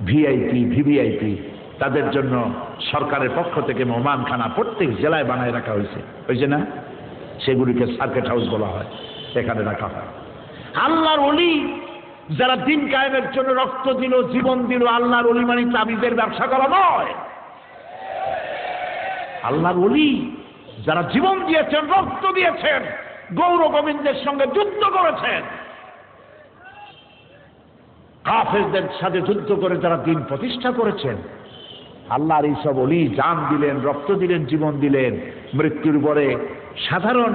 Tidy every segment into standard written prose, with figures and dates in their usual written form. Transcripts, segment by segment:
VIP VVIP তাদের জন্য সরকারের পক্ষ থেকে মেহমানখানা প্রত্যেক জেলায় বানায় রাখা হয়েছে, হয়েছে না? সেগুলিকে সার্কিট হাউস বলা হয়, এখানে রাখা হয়। আল্লাহর ওলি যারা দিন কায়েমের জন্য রক্ত দিল, জীবন দিল, আল্লাহর ওলি মানে তাবিজের ব্যবসা করা নয়। আল্লাহর ওলি যারা জীবন দিয়েছেন, রক্ত দিয়েছেন, গৌর গোবিন্দের সঙ্গে যুদ্ধ করেছেন, কাফেরদের সাথে যুদ্ধ করে যারা দিন প্রতিষ্ঠা করেছেন, আল্লাহর এইসব ওলি জান দিলেন, রক্ত দিলেন, জীবন দিলেন। মৃত্যুর পরে সাধারণ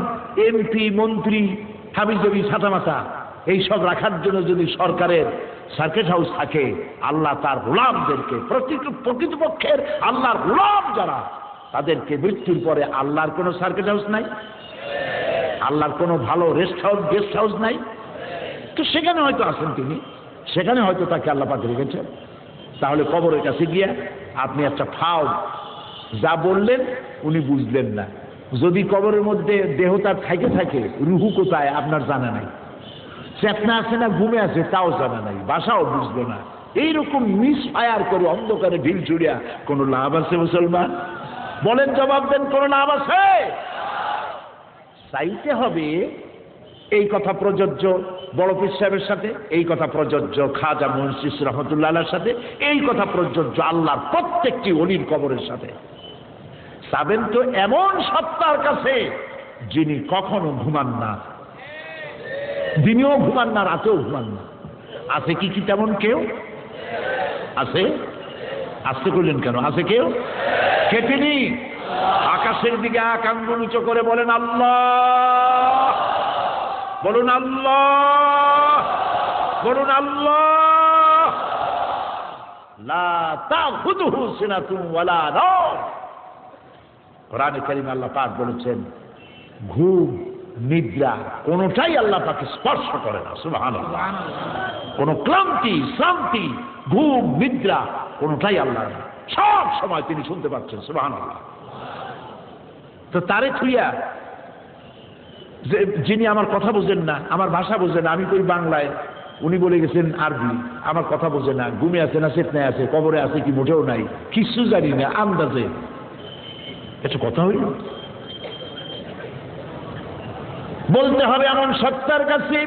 এমপি মন্ত্রী হাবিজাবি ছাতামাতা এইসব রাখার জন্য যদি সরকারের সার্কিট হাউস থাকে, আল্লাহ তার গোলামদেরকে, প্রকৃতপক্ষের আল্লাহর গোলাম যারা, তাদেরকে মৃত্যুর পরে আল্লাহর কোনো সার্কিট হাউস নাই, আল্লাহর কোনো ভালো রেস্ট হাউস, গেস্ট হাউস নাই, তো সেখানে হয়তো আছেন তিনি, সেখানে হয়তো তাকে আল্লাহ পাক রেখেছেন। তাহলে কবরের কাছে গিয়া আপনি একটা ফাও যা বললেন উনি বুঝলেন না। যদি কবরের মধ্যে দেহ তার থাকে থাকে, রুহু কোথায় আপনার জানা নাই, চেতনা আছে না ঘুমে আছে তাও জানা নাই, বাসাও বুঝলো না। এইরকম মিস ফায়ার করে অন্ধকারে ঢিল ছুড়িয়া কোনো লাভ আছে মুসলমান? বলেন, জবাব দেন, কোনো লাভ আছে? চাইতে হবে। এই কথা প্রযোজ্য বড় পীর সাহেবের সাথে, এই কথা প্রযোজ্য খাজা মুন্সি রহমতুল্লাহ আলাইহির সাথে, এই কথা প্রযোজ্য আল্লাহর প্রত্যেকটি ওলির কবরের সাথে। যাবেন তো এমন সত্তার কাছে যিনি কখনো ঘুমান না, দিনেও ঘুমান না, রাতেও ঘুমান না। আছে কি কি তেমন কেউ? আছে? আসতে করলেন কেন? আছে কেউ? কে তিনি? আকাশের দিকে এক আঙ্গুল উঁচু করে বলেন আল্লাহ, বলুন আল্লাহ, বলুন আল্লাহ। লা তাখুযুহু সিনাতুন ওয়ালা নাওম। কোরআনে কারীমে আল্লাহ পাক বলেছেন, ঘুম নিদ্রা কোনটাই আল্লাহ পাকে স্পর্শ করে না। সুবহানাল্লাহ। কোন ক্লান্তি শ্রান্তি ঘুম নিদ্রা কোনটাই আল্লাহ না, সব সময় তিনি শুনতে পাচ্ছেন। সুবহানাল্লাহ। তো তারে থুইয়া যিনি আমার কথা বোঝেন না, আমার ভাষা বোঝেন না, আমি কই বাংলায়, উনি বলে গেছেন আরবি, আমার কথা বোঝে না, ঘুমে আছে না চেতনায় আছে, কবরে আছে কি মোটেও নাই, কিছু জানি না, আন্দাজে। এটা কথা হইল? বলতে হবে এমন সত্তার কাছে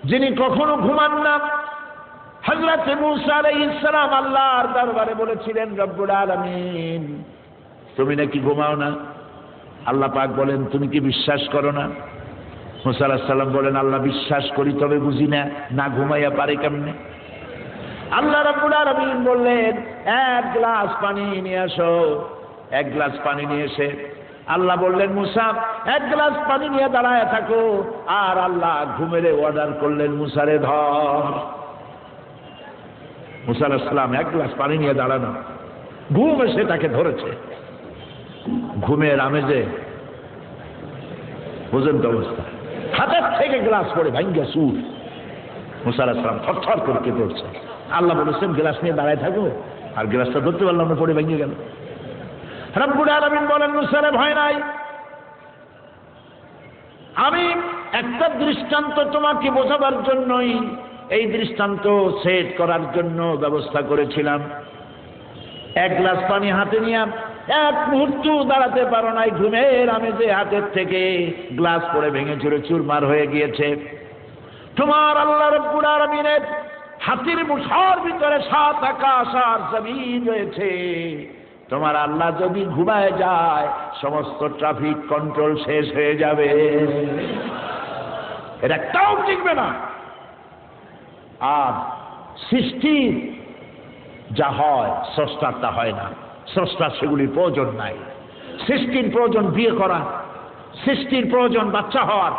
যিনি কখনো ঘুমান না। হযরত মূসা আলাইহিস সালাম আল্লাহর দরবারে বলেছিলেন, রব্বুল আলামিন তুমি নাকি ঘুমাও না? আল্লাহ পাক বলেন, তুমি কি বিশ্বাস করো না? মূসা আলাইহিস সালাম বলেন, আল্লাহ বিশ্বাস করি, তবে বুঝি না, না ঘুমাইয়া পারে কেমনে? আল্লাহ রাব্বুল আলামিন বললেন, এক গ্লাস পানি নিয়ে আসো। এক গ্লাস পানি নিয়ে এসে আল্লাহ বললেন, মূসা এক গ্লাস পানি নিয়ে দাঁড়ায় থাকো। আর আল্লাহ ঘুমের অর্ডার করলেন, মূসারে ধর। মূসা আলাইহিস সালাম এক গ্লাস পানি নিয়ে দাঁড়ানো, ঘুম এসে তাকে ধরেছে। ঘুমের আমেজে বুঝেন তো অবস্থা, হাতের থেকে গ্লাস পড়ে ভাঙ্গা সুর। মূসা আলাইহিস সালাম থরথর করে কেঁপে উঠছে। আল্লাহ বলেছেন গ্লাস নিয়ে দাঁড়ায় থাকো, আর গ্লাসটা ধরতে পারলাম না, পড়ে ভেঙে গেল। রব্বুল আলামিন বলেন, মূসারে ভয় নাই, আমি একটা দৃষ্টান্ত তোমাকে বোঝাবার জন্যই এই দৃষ্টান্ত সেট করার জন্য ব্যবস্থা করেছিলাম। এক গ্লাস পানি হাতে নিয়ে এক মুহূর্ত দাঁড়াতে পারো নাই, ঘুমের আমেজে হাতের থেকে গ্লাস পড়ে ভেঙে চুরে চুরমার হয়ে গিয়েছে। তোমার আল্লাহ রব্বুল আলামিনের হাতের মুঠার ভিতরে 7 আকাশ আর জমিন রয়েছে। তোমার আল্লাহ যদি ঘুমায় যায়, সমস্ত ট্রাফিক কন্ট্রোল শেষ হয়ে যাবে, এর একটাও টিকবে না। আর সৃষ্টি যা হয় স্রষ্টার তা হয় না, স্রষ্টার সেগুলির প্রয়োজন নাই। সৃষ্টির প্রয়োজন বিয়ে করা, সৃষ্টির প্রয়োজন বাচ্চা হওয়ার,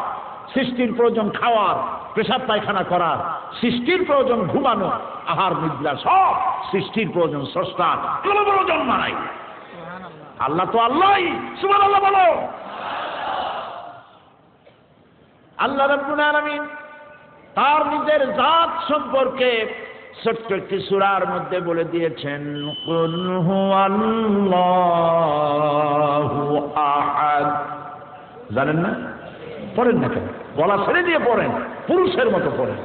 সৃষ্টির প্রয়োজন খাওয়ার, পেশাব পায়খানা করার, সৃষ্টির প্রয়োজন ঘুমানো, আহার নিদ্রা, সব সৃষ্টির প্রয়োজন, স্রষ্টার কোনো প্রয়োজন নাই। আল্লাহ তো আল্লাহই। সুবহানাল্লাহ বলো। আল্লাহ রাব্বুল আলামিন তার নিজের জাত সম্পর্কে ছোট্ট একটি সূরার মধ্যে বলে দিয়েছেন, কুল হুয়াল্লাহু আহাদ। জানেন না? পড়েন না কেন? গলা ছেড়ে দিয়ে পড়েন, পুরুষের মতো পড়েন।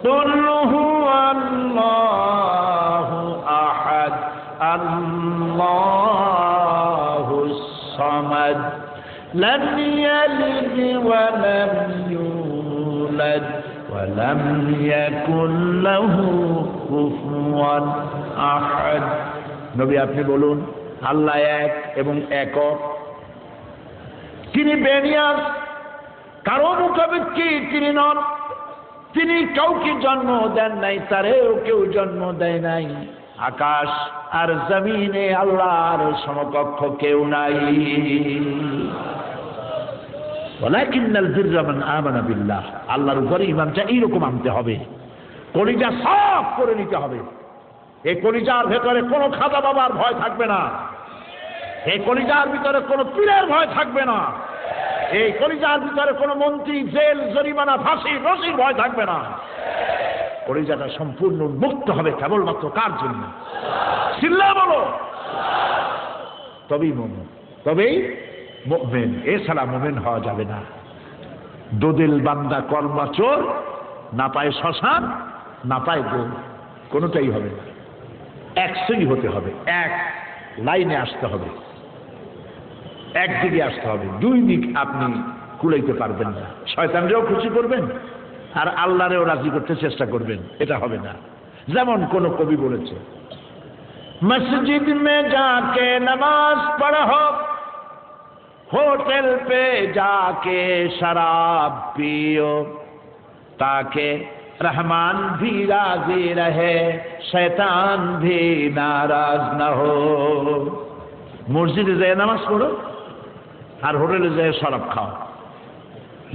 কুল হুয়াল্লাহু لم يلد ولم يولد ولم يكن له كفوا أحد নবী আপনি বলুন আল্লাহ এক এবং একক, তিনি বেনিয়াজ, কারো মুখাপেক্ষী তিনি নন, তিনি কাউকে জন্ম দেন নাই, তারেও কেউ জন্ম দেয় নাই। আকাশ আর জমিনে আল্লাহর সমকক্ষ কেউ নাই। ওয়ালাকিন্নাল বিররা মান আমানা বিল্লাহ, আল্লাহর উপরে ঈমানটা এইরকম আনতে হবে, কলিজা সাফ করে নিতে হবে। এই কলিজার ভেতরে কোনো খাজা বাবার ভয় থাকবে না, এই কলিজার ভিতরে কোনো পীরের ভয় থাকবে না, এই কলিজার ভিতরে কোনো মন্ত্রী, জেল, জরিমানা, ফাঁসি, রশির ভয় থাকবে না। কলিজাটা সম্পূর্ণ মুক্ত হবে কেবলমাত্র কার জন্য? চিল্লায়ে বলো, তবেই মুমিন, তবেই মুমিন, এছাড়া মুমিন হওয়া যাবে না। দোদিল বান্দা কলমা চোর, না পায় শ্মশান, না পায় গোল, কোনোটাই হবে না। একসই হতে হবে, এক লাইনে আসতে হবে, একদিকে আসতে হবে। দুই দিক আপনি কুলাইতে পারবেন না। শয়তানরেও খুশি করবেন আর আল্লাহরেও রাজি করতে চেষ্টা করবেন, এটা হবে না। যেমন কোন কবি বলেছে, মসজিদ মে যাকে নামাজ পড়ো, হোটেল পে যাকে শরাব পিও, তাকে রহমান ভি রাজি রহে, শয়তান ভি নারাজ না হো। মসজিদে যায় নামাজ পড়ো আর হোটেলে যায় শরাব খাও,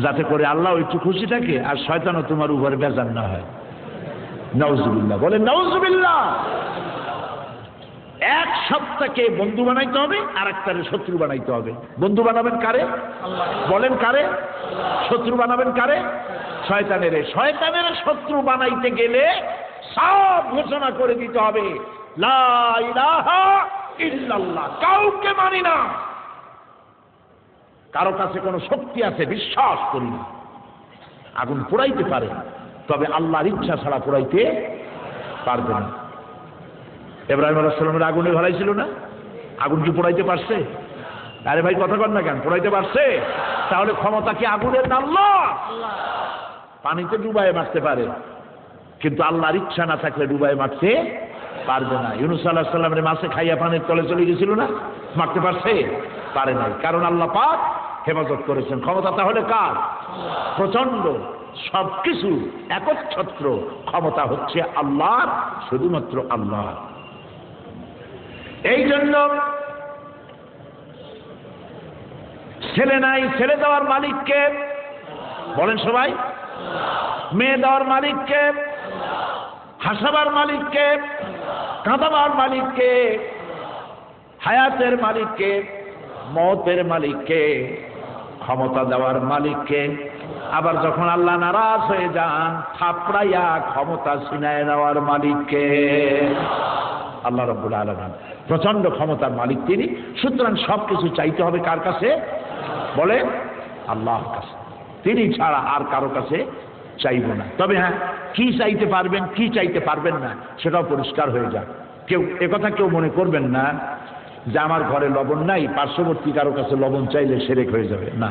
যাতে করে আল্লাহ একটু খুশি থাকে আর শয়তানও তোমার উপরে বেজার না হয়। নাউজুবিল্লাহ, বলে নাউজুবিল্লাহ। এক সত্তাকে বন্ধু বানাইতে হবে আর একটারে শত্রু বানাইতে হবে। বন্ধু বানাবেন কারে? বলেন কারে? শত্রু বানাবেন কারে? শয়তানের। শয়তানের শত্রু বানাইতে গেলে সব ঘোষণা করে দিতে হবে, লা ইলাহা ইল্লাল্লাহ, কাউকে মানি না, কারো কাছে কোনো শক্তি আছে বিশ্বাস করি না। আগুন পোড়াইতে পারে, তবে আল্লাহর ইচ্ছা ছাড়া পোড়াইতে পারবে না। ইব্রাহিম আলাইহিস সালামের আগুনে ভালাইছিল না? আগুন কি পোড়াইতে পারছে? আরে ভাই কথা কর না কেন? পোড়াইতে পারছে? তাহলে ক্ষমতা কি আগুনের না আল্লাহ? পানিতে ডুবাইয়ে মারতে পারে, কিন্তু আল্লাহর ইচ্ছা না থাকলে ডুবাইয়ে মারতে পারবে না। ইউনূস আলাইহিস সালামের মাছে খাইয়া পানির তলে চলে গেছিল না? মারতে পারছে? পারে নাই, কারণ আল্লাহ পাক হেফাজত করেছেন। ক্ষমতা তাহলে কার? প্রচন্ড, সবকিছু একচ্ছত্র ক্ষমতা হচ্ছে আল্লাহর, শুধুমাত্র আল্লাহ। এই জন্য ছেলে নাই, ছেলে দেওয়ার মালিককে বলেন সবাই। মেয়ে দেওয়ার মালিককে, হাসাবার মালিককে, কাঁদাবার মালিককে, হায়াতের মালিককে, মওতের মালিককে, ক্ষমতা দেওয়ার মালিককে। আবার যখন আল্লাহ নারাজ হয়ে যান, থাপড়াইয়া ক্ষমতা ছিনায় নেওয়ার মালিককে। আল্লাহ রাব্বুল আলামিন প্রচন্ড ক্ষমতার মালিক তিনি। সুতরাং সবকিছু চাইতে হবে কার কাছে? বলে আল্লাহর কাছে। তিনি ছাড়া আর কারো কাছে চাইব না। তবে হ্যাঁ, কি চাইতে পারবেন কি চাইতে পারবেন না সেটাও পরিষ্কার হয়ে যাক। কেউ একথা কেউ মনে করবেন না যে আমার ঘরে লবণ নাই, পার্শ্ববর্তী কারো কাছে লবণ চাইলে শিরক হয়ে যাবে। না,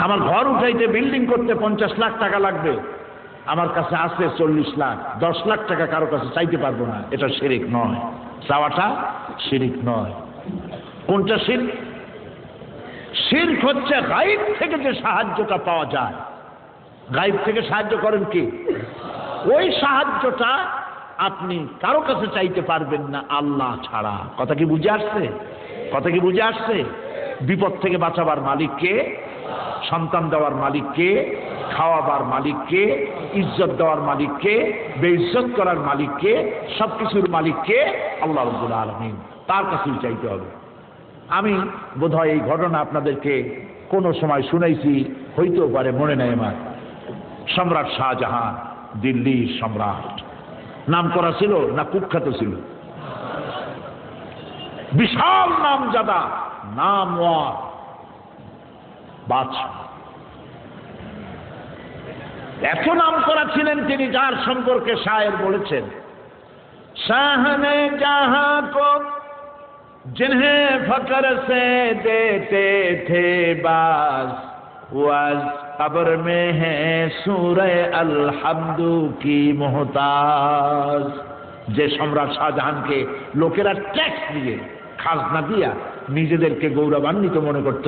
আমার ঘর উঠাইতে, বিল্ডিং করতে 50 লাখ টাকা লাগবে, আমার কাছে আছে 40 লাখ, 10 লাখ টাকা কারো কাছে চাইতে পারবো না, এটা শিরক নয়। চাওয়াটা শিরক নয়। কোনটা শিরক? শিরক হচ্ছে গায়েব থেকে যে সাহায্যটা পাওয়া যায়। গায়েব থেকে সাহায্য করেন কি? ওই সাহায্যটা আপনি কারো কাছে চাইতে পারবেন না আল্লাহ ছাড়া। কথা কি বুঝে আসছে? কথা কি বুঝে আসছে? বিপদ থেকে বাঁচাবার মালিককে, সন্তান দেওয়ার মালিককে, খাওয়াবার মালিককে, ইজ্জত দেওয়ার মালিককে, বেইজ্জত করার মালিককে, সবকিছুর মালিককে আল্লাহ রাব্বুল আলামিন, তার কাছেই চাইতে হবে। আমি বোধহয় এই ঘটনা আপনাদেরকে কোনো সময় শুনাইছি, হইতেও পারে, মনে নেই আমার। সম্রাট শাহজাহান, দিল্লির সম্রাট, নাম করা ছিল না কুখ্যাত ছিল? বিশাল নামজাদা, নামওয়ার বাদশা। এত নাম করা ছিলেন তিনি, যার সম্পর্কে শায়ের বলেছেন, শাহনে জাহাঁ কো जिन्हें फकर से देते थे बास वो आज कब्र में है सूरह अलहम्दु की मोहताज। যে সম্রাট শাহজাহানকে লোকেরা ট্যাক্স দিয়ে খাজনা দিয়া নিজেদেরকে গৌরবান্বিত মনে করত,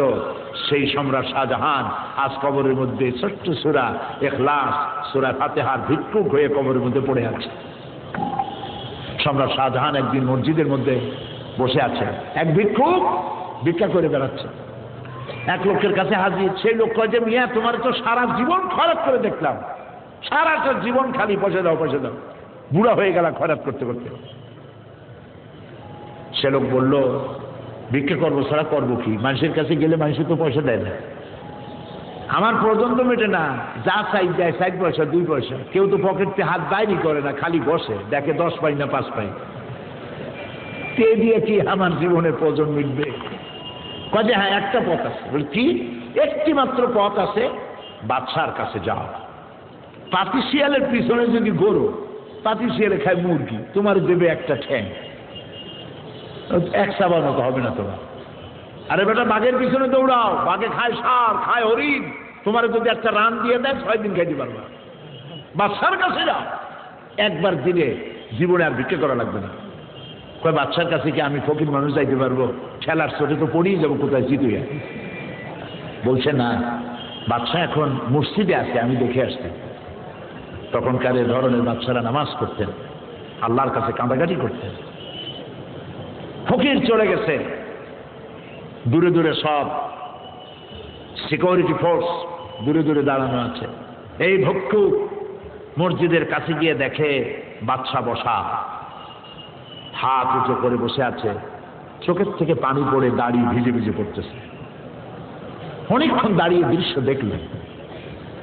সেই সম্রাট শাহজাহান আজ কবরের মধ্যে ছোট্ট সূরা ইখলাস সূরা ফাতিহার ভিক্ষুক হয়ে কবরের মধ্যে পড়ে আছে। সম্রাট শাহজাহান একদিন মসজিদের মধ্যে বসে আছে, এক ভিক্ষুক ভিক্ষা করে বেড়াচ্ছে, এক লোকের কাছে হাজির। সেই লোক কয় যে মিয়া তোমার তো সারা জীবন খরচ করে দেখলাম, সারাটা জীবন খালি পয়সা দাও পয়সা দাও, বুড়া হয়ে গেল খরচ করতে করতে। সে লোক বলল ভিক্ষা করবো ছাড়া করবো কি, মানুষের কাছে গেলে মানুষের তো পয়সা দেয় না, আমার প্রয়োজন তো মেটে না, যা চাই দেয় 4 পয়সা 2 পয়সা, কেউ তো পকেটে হাত বাইরই করে না, খালি বসে দেখে 10 পাই না 5 পাই, তে দিয়ে কি আমার জীবনের প্রয়োজন মিটবে? কাজে হ্যাঁ একটা পথ আছে। বল কি? একটি মাত্র পথ আছে, বাদশার কাছে যাও। পাতিশিয়ালের পিছনে যদি ঘোরো, পাতিশিয়ালে খায় মুরগি, তোমার দেবে একটা ঠ্যাং, এক সাবান তো হবে না তোমার। আরে বেটা বাঘের পিছনে দৌড়াও, বাঘে খায় ষাঁড় খায় হরিণ, তোমার যদি একটা রান দিয়ে দেয় 6 দিন খাইতে পারবা। বাদশার কাছে যাও, একবার দিলে জীবনে আর ভিক্ষা করা লাগবে না। কয় বাদশার কাছে কি আমি ফকির মানুষ যাইতে পারবো? ঠেলার চোটে তো পড়েই যাবো, কোথায় জিতুয়া। বলছে না, বাদশা এখন মসজিদে আছে, আমি দেখে আসছি। তখনকার এ ধরনের বাদশারা নামাজ করতেন, আল্লাহর কাছে কাঁদাকাটি করতেন। ফকির চলে গেছে, দূরে দূরে সব সিকিউরিটি ফোর্স দূরে দূরে দাঁড়ানো আছে। এই ভিক্ষুক মসজিদের কাছে গিয়ে দেখে বাদশা বসা, হাত উঁচু করে বসে আছে, চোখের থেকে পানি পড়ে দাড়ি ভিজে ভিজে পড়তেছে। অনেকক্ষণ দাঁড়িয়ে দৃশ্য দেখলেন।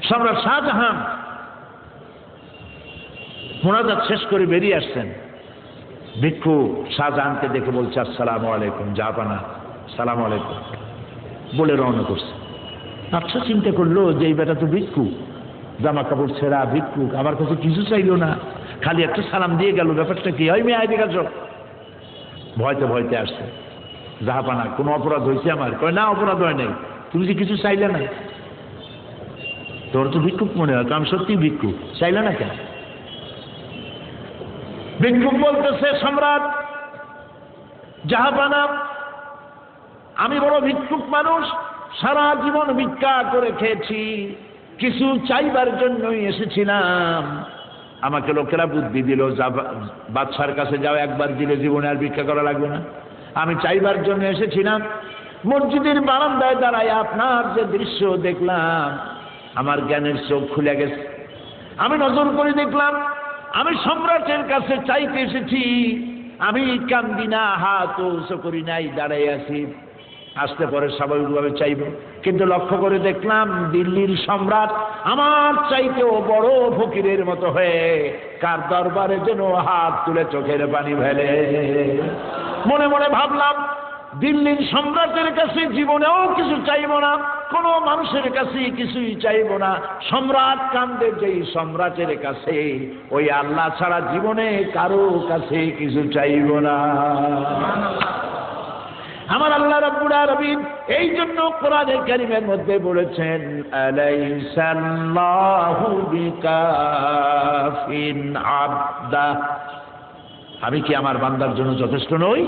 সম্রাট শাহজাহান মুনাজাত শেষ করে বেরিয়ে আসছেন। ভিক্ষু শাহজাহানকে দেখে বলছে আসসালামু আলাইকুম জাহাপানা, সালাম আলাইকুম বলে রওনা করছে। আচ্ছা চিন্তা করলো যে এই বেটা তো ভিক্ষু, জামা কাপড় ছেঁড়া ভিক্ষুক, আমার কাছে কিছু চাইলো না, খালি একটা সালাম দিয়ে গেল, ব্যাপারটা কি? হয় মেয়ে আয় দেখাচ্ছ। ভয়তে ভয়তে আসছে। জাহাপানা কোনো অপরাধ হয়েছে আমার? কয় না অপরাধ হয় নাই, তুমি যে কিছু চাইলে না। তোর তো ভিক্ষুক মনে হয়, আমি সত্যি ভিক্ষুক, চাইলে না কেন? ভিক্ষুক বলতেছে সম্রাট জাহাপানা, আমি বড় ভিক্ষুক মানুষ, সারা জীবন ভিক্ষা করে খেয়েছি, কিছু চাইবার জন্যই এসেছিলাম। আমাকে লোকেরা বুদ্ধি দিল বাদশার কাছে যাও, একবার দিলে জীবনে আর ভিক্ষা করা লাগবে না। আমি চাইবার জন্য এসেছিলাম। মসজিদের বারান্দায় দাঁড়ায় আপনার যে দৃশ্য দেখলাম, আমার জ্ঞানের চোখ খুলে গেছে। আমি নজর করে দেখলাম আমি সম্রাটের কাছে চাইতে এসেছি, আমি কান্দি না, হাত উঁচু করি নাই, দাঁড়াই আছি। আসতে পরে স্বাভাবিকভাবে চাইব, কিন্তু লক্ষ্য করে দেখলাম দিল্লির সম্রাট আমার চাইতেও বড় ফকিরের মতো হয়ে কার দরবারে যেন হাত তুলে চোখের পানি ফেলে। মনে মনে ভাবলাম দিল্লির সম্রাটের কাছে জীবনেও কিছু চাইব না, কোনো মানুষের কাছে কিছুই চাইব না। সম্রাট কান্দে যেই সম্রাটের কাছে, ওই আল্লাহ ছাড়া জীবনে কারো কাছে কিছু চাইব না। আমার আল্লাহ রাব্বুল আলামিন এই জন্য কোরআনে কারীমের মধ্যে বলেছেন আলাইসাল্লাহু বিকাফিন আবদা, আমি কি আমার বান্দার জন্য যথেষ্ট নই?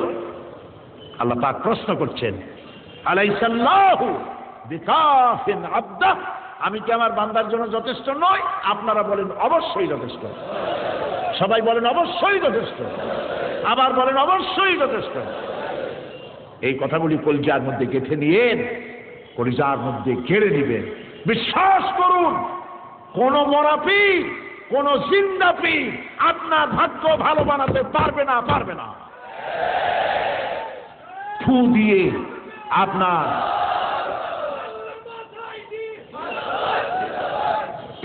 আল্লাহ পাক প্রশ্ন করছেন আলাইসাল্লাহু বিকাফিন আবদা, আমি কি আমার বান্দার জন্য যথেষ্ট নই? আপনারা বলেন অবশ্যই যথেষ্ট, সবাই বলেন অবশ্যই যথেষ্ট, আবার বলেন অবশ্যই যথেষ্ট। এই কথাগুলি কলিজার মধ্যে গেঁথে নিয়েন, কলিজার মধ্যে গেড়ে নিবেন। বিশ্বাস করুন, কোন মরাপি কোন জিন্দাপি আপনার ভাগ্য ভালো বানাতে পারবে না, পারবে না। ফু দিয়ে আপনার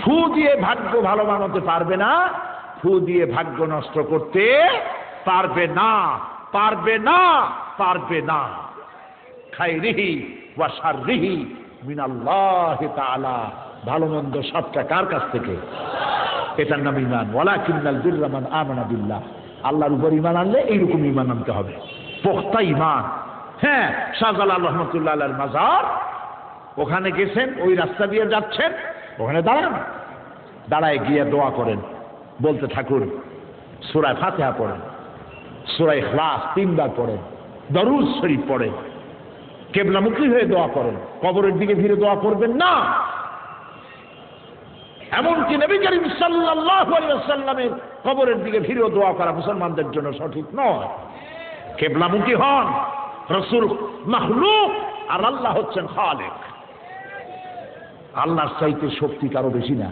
ফু দিয়ে ভাগ্য ভালো বানাতে পারবে না, ফু দিয়ে ভাগ্য নষ্ট করতে পারবে না, পারবে না, পারবে না। খাইরিহি ওয়া শাররিহি মিনাল্লাহি তাআলা, ভালো মন্দ সবটা কার কাছ থেকে? এটার নাম ঈমান। ওয়ালাকিন্নাল বিররা মান আমানা বিল্লাহ, আল্লাহর উপর ঈমান আনলে এইরকম ঈমান আনতে হবে। পোক্তা ঈমান। হ্যাঁ, শাহজালাল রহমতুল্লাহ আলাইহির মাজার, ওখানে গেছেন, ওই রাস্তা দিয়ে যাচ্ছেন, ওখানে দাঁড়ান, দাঁড়ায় গিয়ে দোয়া করেন, বলতে থাকুন সূরা ফাতিহা পড়েন, সূরা ইখলাস 3 বার পড়েন, দরুদ শরীফ পড়েন, কিবলামুখী হয়ে দোয়া করেন, কবরের দিকে ফিরে দোয়া করবেন না। এমনকি নবী করিম সাল্লাল্লাহু আলাইহি ওয়াসাল্লামের কবরের দিকে ফিরেও দোয়া করা মুসলমানদের জন্য সঠিক নয়। কিবলামুখী হন। রাসূল মাখলুক আর আল্লাহ হচ্ছেন খালিক। আল্লাহর চাইতে শক্তি কারো বেশি না।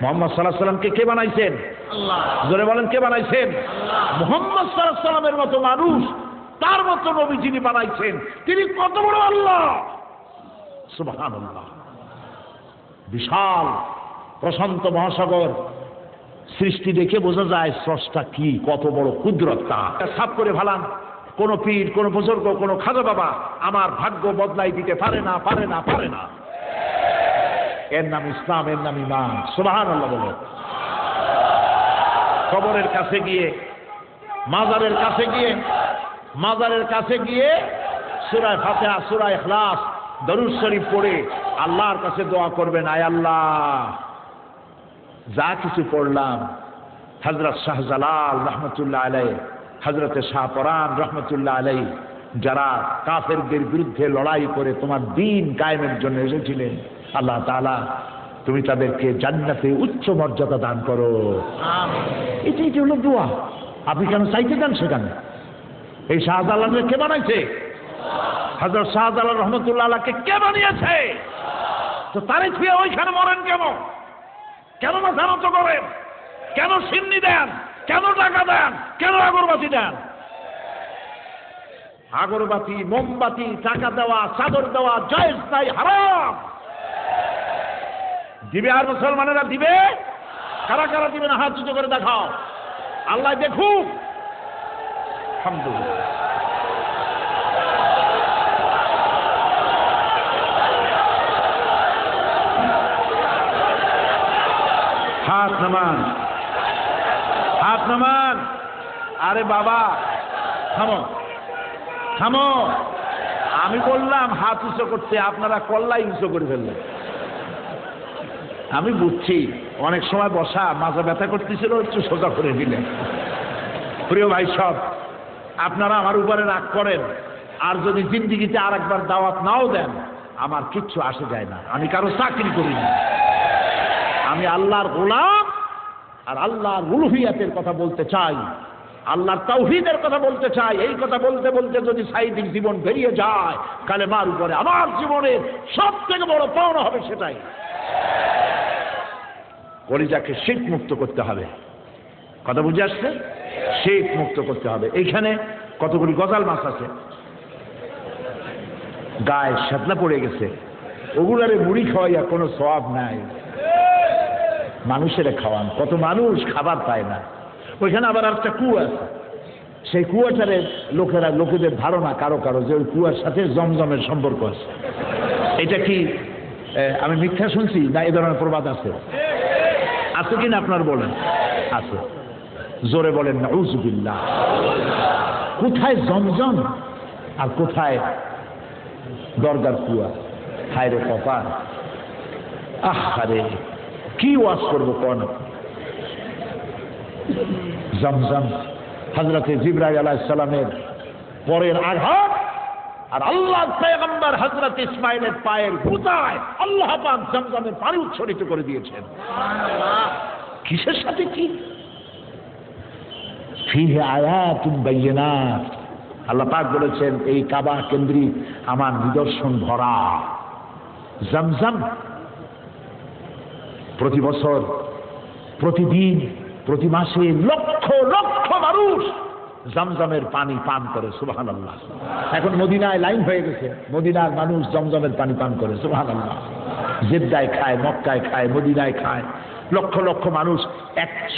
মুহাম্মদ সাল্লাল্লাহু আলাইহি ওয়াসাল্লামকে কে বানাইছেন? আল্লাহ। জোরে বলেন, কে বানাইছেন? আল্লাহ। মুহাম্মদ সাল্লাল্লাহু আলাইহি ওয়াসাল্লামের মতো মানুষ, তার মতো নবী যিনি বানাইছেন, তিনি কত বড় আল্লাহ! সুবহানাল্লাহ। বিশাল প্রশান্ত মহাসাগর সৃষ্টি দেখে বোঝা যায় স্রষ্টা কি, কত বড় কুদরত তার। সাফ করে ভালান, কোন পীর, কোন বুজুর্গ, কোন খাজা বাবা আমার ভাগ্য বদলাই দিতে পারে না, পারে না, পারে না। এর নাম ইসলাম, এর নাম ঈমান। সুবহানাল্লাহ বলে। কবরের কাছে গিয়ে, মাজারের কাছে গিয়ে, মাজারের কাছে গিয়ে সূরা ফাতিহা, সূরা ইখলাস, দরুদ শরীফ পড়ে আল্লাহর কাছে দোয়া করবেন, আয় আল্লাহ, যা কিছু পড়লাম, হযরত শাহজালাল রহমতুল্লাহ আলাইহি, হযরতে শাহপরান রহমতুল্লাহ আলাইহি, যারা কাফেরদের বিরুদ্ধে লড়াই করে তোমার দ্বীন কায়েমের জন্য এসেছিলেন, আল্লাহ তাআলা তুমি তাদেরকে জান্নাতে উচ্চ মর্যাদা দান করো। আমিন। এটাই হলো দোয়া। আপনি কেন চাইতে যান সেখানে? এই শাহজালালকে কে বানাইছে? হযরত শাহজালাল রহমতুল্লাহ আলাইহিকে কে বানিয়েছে? তো তারে ছুঁয়ে ওইখানে মরেন কেন? কেন মাথা নত করেন? কেন সিন্নি দেন? কেন টাকা দেন? কেন আগরবাতি দেন? আগরবাতি, মোমবাতি, টাকা দেওয়া, চাদর দেওয়া জায়েজ নাই, হারাম। দিবে আর মুসলমানেরা দিবে? কারা কারা দিবে না হাত উঁচু করে দেখাও, আল্লাহ দেখুক। আলহামদুলিল্লাহ। হাত নামান, হাত নামান। আরে বাবা থামো, থামো। আমি বললাম হাত উঁচু করতে, আপনারা কল্লাই উঁচু করে ফেললেন। আমি বুঝছি অনেক সময় বসা মাজা ব্যথা করতেছিল, একটু সোজা করে দিলেন। প্রিয় ভাই সব, আপনারা আমার উপরে রাগ করেন, আর যদি জিন্দিগিতে আর একবার দাওয়াত নাও দেন, আমার কিচ্ছু আসে যায় না। আমি কারো চাকরি করি না, আমি আল্লাহর গোলাম, আর আল্লাহর উলুহিয়াতের কথা বলতে চাই, আল্লাহর তাওহীদের কথা বলতে চাই। এই কথা বলতে বলতে যদি সাইদিক জীবন বেরিয়ে যায়, কালেমার উপরে আমার জীবনের সব থেকে বড় পাওনা হবে সেটাই। কলিজাকে শিরক মুক্ত করতে হবে। কথা বুঝে আসছে? শিরক মুক্ত করতে হবে। এইখানে কতগুলি গজাল মাছ আছে, গায়ে শ্যাতলা পড়ে গেছে, ওগুলারে মুড়ি খাওয়াইয়া কোনো সওয়াব নাই। মানুষেরা খাওয়ান, কত মানুষ খাবার পায় না। ওইখানে আবার একটা কুয়া আছে, সেই কুয়াটারে লোকেদের ধারণা কারো কারো যে ওই কুয়ার সাথে জমজমের সম্পর্ক আছে। এটা কি আমি মিথ্যা শুনছি না এই ধরনের প্রবাদ আছে? আছে কিনা আপনার বলেন? আছে। জোরে বলেন নাউযুবিল্লাহ। কোথায় জমজম আর কোথায় দরগার কুয়া? হায় রে কপাল। আরে কি ওয়াজ করবো কোন? জমজম হযরতে জিবরাইল আলাইহিস সালামের পরের আঘাত, আর আল্লাহর পয়গম্বর হযরত ইসমাঈলের পায়ের ফুটায় আল্লাহ পাক জমজমের পানি উচ্ছরিত করে দিয়েছেন। সুবহানাল্লাহ। কিসের সাথে কি? ফিহি আয়াতুন বাইয়িনাত। আল্লাহ পাক বলেছেন এই কাবা কেন্দ্রিক আমার নিদর্শন ভরা। জমজম প্রতি বছর, প্রতিদিন, প্রতি মাসে লক্ষ লক্ষ মানুষ জমজমের পানি পান করে। সুবহানাল্লাহ। এখন মদিনায় লাইন হয়ে গেছে, মদিনার মানুষ জমজমের পানি পান করে। সুবহানাল্লাহ। জেদ্দায় খায়, মক্কায় খায়, মদিনায় খায়, লক্ষ লক্ষ মানুষ।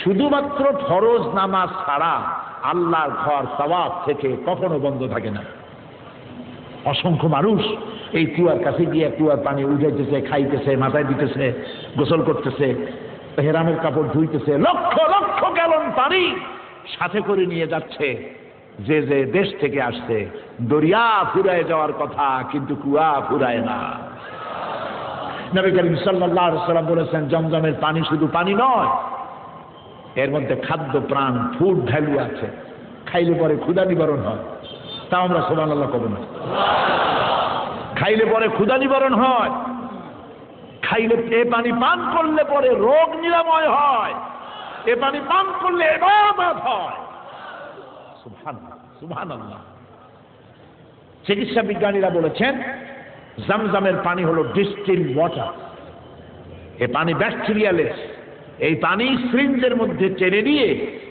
শুধুমাত্র ফরজ নামাজ ছাড়া আল্লাহর ঘর সওয়াব থেকে কখনো বন্ধ থাকে না। অসংখ্য মানুষ এই কুয়ার কাছে গিয়ে কুয়ার পানি উঠাইতেছে, খাইতেছে, মাথায় দিতেছে, গোসল করতেছে, হেরামের কাপড় ধুইতেছে, লক্ষ লক্ষ গ্যালন পানি সাথে করে নিয়ে যাচ্ছে। যে যে দেশ থেকে আসছে, দরিয়া ফুরায় যাওয়ার কথা কিন্তু কুয়া ফুরায় না। নবী করিম সাল্লাল্লাহু আলাইহি ওয়াসাল্লাম বলেছেন, জমজমের পানি শুধু পানি নয়, এর মধ্যে খাদ্য প্রাণ, ফুড ভ্যালু আছে। খাইলে পরে ক্ষুধা নিবারণ হয়, তাও আমরা সুবহানাল্লাহ কব না। খাইলে পরে ক্ষুধা নিবারণ হয়, খাইলে এ পানি পান করলে পরে রোগ নিরাময় হয়, এ পানি পান করলে ইবাদত হয়। সুবহানাল্লাহ, সুবহানাল্লাহ। চিকিৎসা বিজ্ঞানীরা বলেছেন জমজমের পানি হলো ডিস্টিল ওয়াটার। এ পানি ব্যাকটেরিয়ালেস। এই পানি সিরিঞ্জের মধ্যে টেনে নিয়ে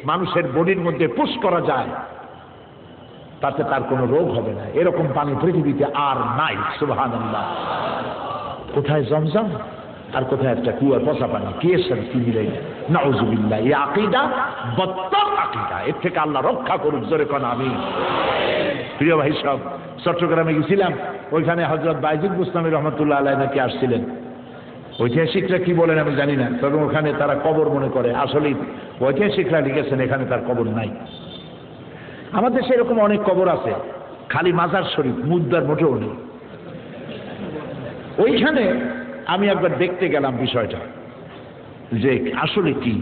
মানুষের বডির মধ্যে পুশ করা যায়, তাতে তার কোনো রোগ হবে না। এরকম পানি পৃথিবীতে আর নাই। সুবহানাল্লাহ। কোথায় জমজম আর কোথায় একটা কুয়ার পচা পানি, কি এর সাথে কি মিলে? নাউযুবিল্লাহ। এই আকীদা বদতর আকীদা, এর থেকে আল্লাহ রক্ষা করুক। জোরে কোন আমিন। প্রিয় ভাই সব, চট্টগ্রামে গেছিলাম, ওইখানে হযরত বাইজিদ বুস্তামি রহমতুল্লাহ আলাইহি নাকি আসছিলেন। ঐতিহাসিকরা কি বলেন আমি জানি না, তবে ওখানে তারা কবর মনে করে। আসলে ঐতিহাসিকরা লিখেছেন এখানে তার কবর নাই। আমাদের সেরকম অনেক কবর আছে, খালি মাজার শরীফ, মুদ্রার মোটেও নেই। ওইখানে আমি একবার দেখতে গেলাম বিষয়টা যে আসলে কি,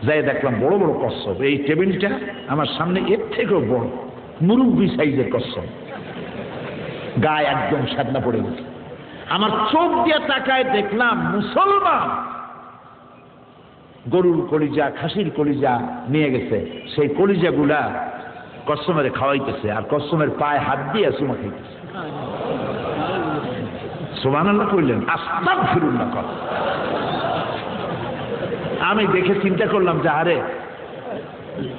যাই দেখলাম বড় বড় কচ্ছপ। এই টেবিলটা আমার সামনে এর থেকেও বড়, মুরব্বি সাইজের কচ্ছপ, গায়ে একদম সাদনা পড়ে গেছে। আমার চোখ দিয়ে তাকায় দেখলাম মুসলমান গরুর কলিজা, খাসির কলিজা নিয়ে গেছে, সেই কলিজাগুলা কসমের খাওয়াইতেছে, আর কসমের পায়ে হাত দিয়ে চুমা খাইতেছে। সুবহানাল্লাহ কইলেন, আস্তাগফিরুল্লাহ কর। আমি দেখে চিন্তা করলাম যে আরে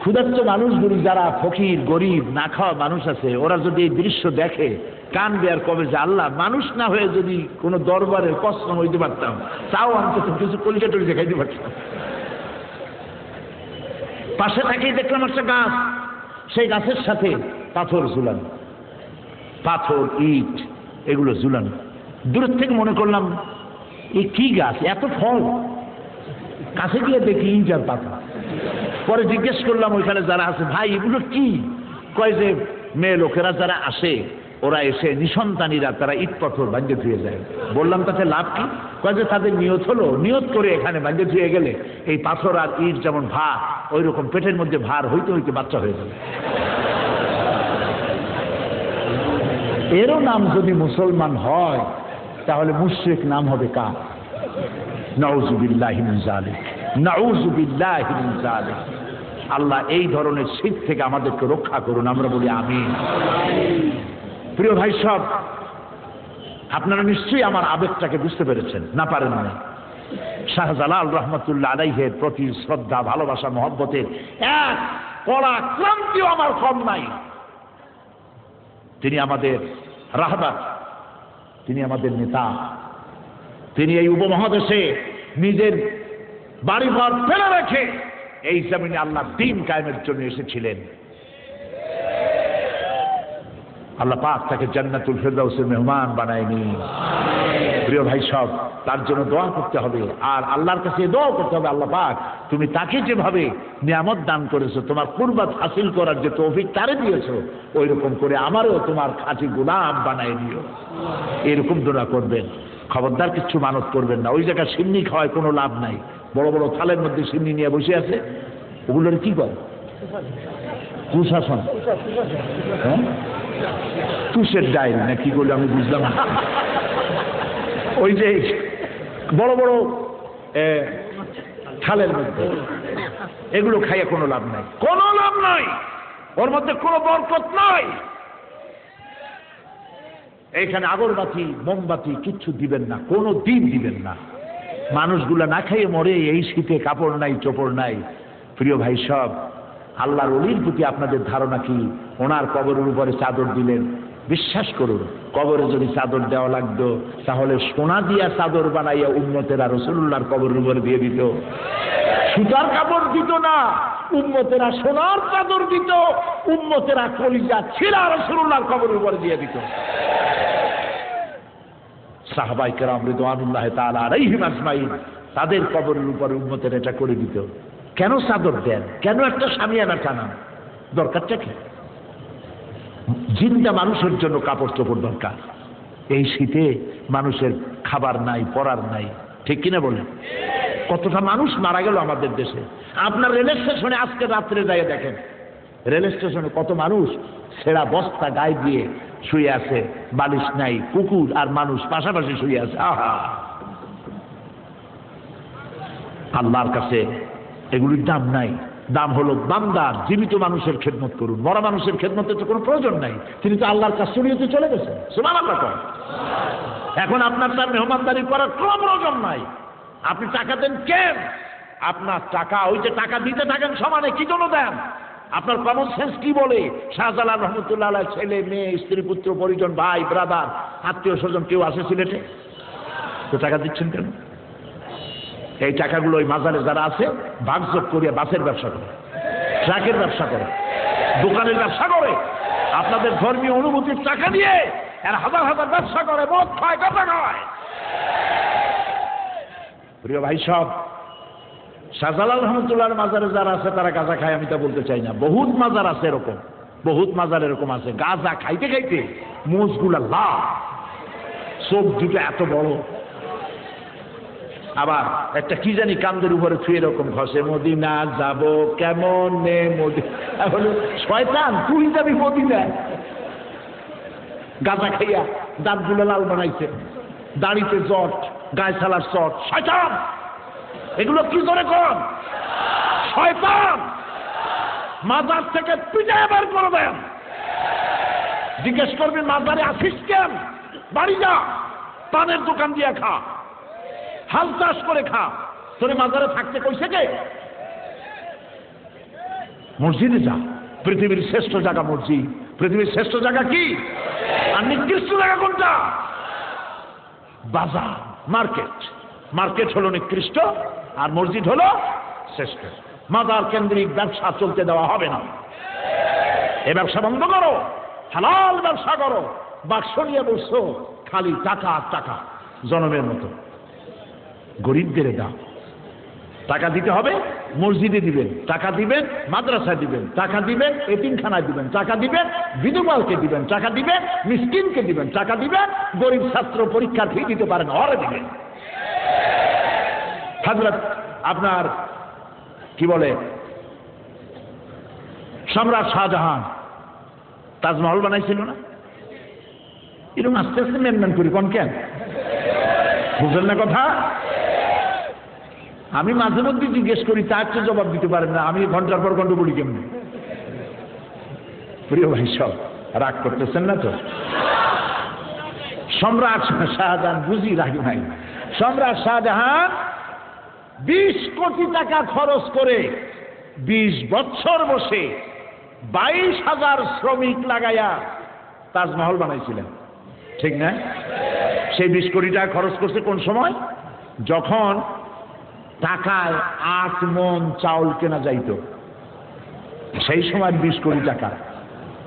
ক্ষুধার্ত মানুষগুলি, যারা ফকির গরিব না খাওয়া মানুষ আছে, ওরা যদি এই দৃশ্য দেখে কানবে আর কবে যে আল্লাহ, মানুষ না হয়ে যদি কোনো দরবারের কসম হইতে পারতাম, তাও অন্তত কিছু কলিজা টলিজা খাইতে পারতাম। পাশে তাকিয়ে দেখলাম একটা গাছ, সেই গাছের সাথে পাথর ঝুলানো, পাথর ইট এগুলো ঝুলানো। দূরের থেকে মনে করলাম এই কি গাছ, এত ফল। কাছে গিয়ে দেখি ইট আর পাথর। পরে জিজ্ঞেস করলাম ওইখানে যারা আছে, ভাই এগুলো কি? কয় যে মেয়ে লোকেরা যারা আসে, ওরা এসে নিঃসন্তানীরা তারা ইট পাথর ভাঙ্গে ধুয়ে যায়। বললাম তাতে লাভ কি? কয় যে তাদের নিয়ত হলো, নিয়ত করে এখানে ভাঙ্গে ধুয়ে গেলে এই পাথর আর ইট যেমন ভার, ওই রকম পেটের মধ্যে ভার হইতে হইতে বাচ্চা হয়ে যাবে। এরও নাম যদি মুসলমান হয়, তাহলে মুশরিক নাম হবে কার? নাউযুবিল্লাহি মিন যালিক, নাউযুবিল্লাহি মিন যালিক। আল্লাহ এই ধরনের শিরক থেকে আমাদেরকে রক্ষা করুন, আমরা বলি আমিন। প্রিয় ভাই সব, আপনারা নিশ্চয়ই আমার আবেগটাকে বুঝতে পেরেছেন, না পারেন না? শাহজালাল রহমতুল্লাহ আলাইহির প্রতি শ্রদ্ধা, ভালোবাসা, মহব্বতের এক কড়া ক্লান্তিও আমার কম নাই। তিনি আমাদের রাহবার, তিনি আমাদের নেতা। তিনি এই উপমহাদেশে নিজের বাড়িঘর ফেলে রেখে এই জমিনে আল্লাহর দ্বীন কায়েমের জন্য এসেছিলেন। আল্লাহ পাক তাকে জান্নাতুল ফিরদাউসের মেহমান বানায়নি। প্রিয় ভাই সব, তার জন্য দোয়া করতে হবে, আর আল্লাহর কাছে দোয়া করতে হবে, আল্লাহ পাক তুমি তাকে যেভাবে নিয়ামত দান করেছো, তোমার কুরবাত হাসিল করার যে তৌফিক তারে দিয়েছো, ওই রকম করে আমারও তোমার খাঁটি গোলাম বানায় দিও। এরকম দোয়া করবেন। খবরদার কিছু মানত করবেন না। ওই জায়গায় সিন্নি খাওয়ায় কোনো লাভ নাই। বড় বড় থালের মধ্যে সিন্নি নিয়ে বসে আছে, ওগুলোর কি করে? কুশাসন, হ্যাঁ, তুষের ডাইল না কি বলে আমি বুঝলাম না। ওই যে বড় বড় থালের মধ্যে এগুলো খাইয়া কোনো লাভ নাই, কোনো লাভ নাই, ওর মধ্যে কোনো বরকত নাই। এইখানে আগরবাতি মোমবাতি কিচ্ছু দিবেন না, কোনো দিন দিবেন না। মানুষগুলা না খাইয়ে মরে, এই শীতে কাপড় নাই, চোপড় নাই। প্রিয় ভাই সব, আল্লাহর ওলির প্রতি আপনাদের ধারণা কি? ওনার কবরের উপরে চাদর দিলেন, বিশ্বাস করুন কবরে যদি চাদর দেওয়া লাগতো, তাহলে সোনা দিয়া চাদর বানাইয়া উম্মতেরা রাসূলুল্লাহর কবরের উপরে দিয়ে দিত। সুতার কাপড় দিত না, উম্মতেরা সোনার চাদর দিত, উম্মতেরা কলিজা ছিঁড়া রাসূলুল্লাহর কবরের উপরে দিয়ে দিত। সাহাবায়ে কেরাম রিদওয়ানুল্লাহি তাআলা আলাইহিম আজমাইন তাদের কবরের উপরে উম্মতের এটা করে দিত। কেন চাদর দেন? কেন একটা শামিয়ানা টানান? দরকারটা কি? জিন্দা মানুষের জন্য কাপড় চোপড় দরকার। এই শীতে মানুষের খাবার নাই, পরার নাই, ঠিক কিনা বলেন? কতটা মানুষ মারা গেল আমাদের দেশে। আপনার রেল স্টেশনে আজকে রাত্রে যাই দেখেন, রেল স্টেশনে কত মানুষ ছেঁড়া বস্তা গায়ে দিয়ে শুয়ে আছে, বালিশ নাই, কুকুর আর মানুষ পাশাপাশি শুয়ে আছে। আহা, আল্লাহর কাছে এগুলির দাম নাই। দাম হলো বান্দার জীবিত মানুষের খেদমত করুন, মরা মানুষের খেদমতের তো কোনো প্রয়োজন নাই। তিনি তো আল্লাহর কাছে চলিয়ে চলে গেছেন। সুবহানাল্লাহ। এখন আপনার তার মেহমানদারি করার কোনো প্রয়োজন নাই। আপনি টাকা দেন কেন? আপনার টাকা, ওই যে টাকা দিতে থাকেন সমানে, কি জন্য দেন? আপনার কমন সেন্স কি বলে? শাহজালাল রহমতুল্লাহ আলাইহ ছেলে মেয়ে স্ত্রী পুত্র পরিজন ভাই ব্রাদার আত্মীয় স্বজন কেউ আছে সিলেটে? তো টাকা দিচ্ছেন কেন? এই টাকাগুলো ওই মাজারে যারা আছে ভাগযোগ করিয়া বাসের ব্যবসা করে, ট্রাকের ব্যবসা করে, দোকানের ব্যবসা করে, আপনাদের ধর্মীয় অনুভূতির টাকা দিয়ে এর হাজার হাজার ব্যবসা করে, মদ খায়, গাঁজা খায়। প্রিয় ভাই সব, শাহজালাল রহমতুল্লাহর মাজারে যারা আছে তারা গাঁজা খায় আমি তা বলতে চাই না। বহুত মাজার আছে এরকম, বহুত মাজার এরকম আছে গাঁজা খাইতে খাইতে মোজগুলা লাল, চোখ দুটো এত বড়, আবার একটা কি জানি কান্দের উপরে ছুঁয়ে এরকম ঘষে, মদিনা যাব কেমন নে মদিনা, শয়তান তুই যাবি মদিনা। গাঁজা খাইয়া দাঁতগুলো লাল বানাইছে, দাড়িতে জট, গায়ে সালার চট, শয়তান। এগুলো কি করে কর? শয়তান। মাজার থেকে পিটায় বের করে দেন। জিজ্ঞেস করবেন মাজারে আসিস কেন? বাড়ি যা, পানের দোকান দিয়ে খা, হাল চাষ করে খা। তোরে মাজারে থাকতে কইছে কে? মসজিদে যা, পৃথিবীর শ্রেষ্ঠ জায়গা মসজিদ। পৃথিবীর শ্রেষ্ঠ জায়গা কি আর নিকৃষ্ট জায়গা কোনটা? বাজার, মার্কেট। মার্কেট হলো নিকৃষ্ট আর মসজিদ হলো শ্রেষ্ঠ। মাজার কেন্দ্রিক ব্যবসা চলতে দেওয়া হবে না। এই ব্যবসা বন্ধ করো, হালাল ব্যবসা করো। বাক্স নিয়ে বসছো, খালি টাকা আর টাকা, জনমের মতো। গরিবদের দাও, টাকা দিতে হবে, মসজিদে দিবেন, টাকা দিবেন, মাদ্রাসায় দিবেন, টাকা দিবেন, এতিমখানায় দিবেন, টাকা দিবেন, বিধবাকে দিবেন, টাকা দিবেন, মিসকিনকে দিবেন, টাকা দিবেন, গরিব ছাত্র পরীক্ষার ফি দিতে পারেন, ওরে দিবেন। হযরত আপনার কি বলে সম্রাট শাহজাহান তাজমহল বানাইছিল না? এরকম আস্তে আস্তে মেনমেন করি কোন কেন বুঝলেন না কথা? আমি মাঝে মধ্যে জিজ্ঞেস করি, তার তো জবাব দিতে পারেন না। আমি ঘন্টার পর ঘন্টা বলি কেমনি? প্রিয় ভাই সব, রাগ করতেছেন না তো? সম্রাট শাহজাহান, বুঝি রাগ নাই। সম্রাট শাহজাহান 20 কোটি টাকা খরচ করে 20 বছর বসে 22,000 শ্রমিক লাগাইয়া তাজমহল বানাইছিলেন, ঠিক না? সেই 20 কোটি টাকা খরচ করছে কোন সময়? যখন টাকায় 8 মণ চাউল কেনা যাইত, সেই সময় 20 কোটি টাকা।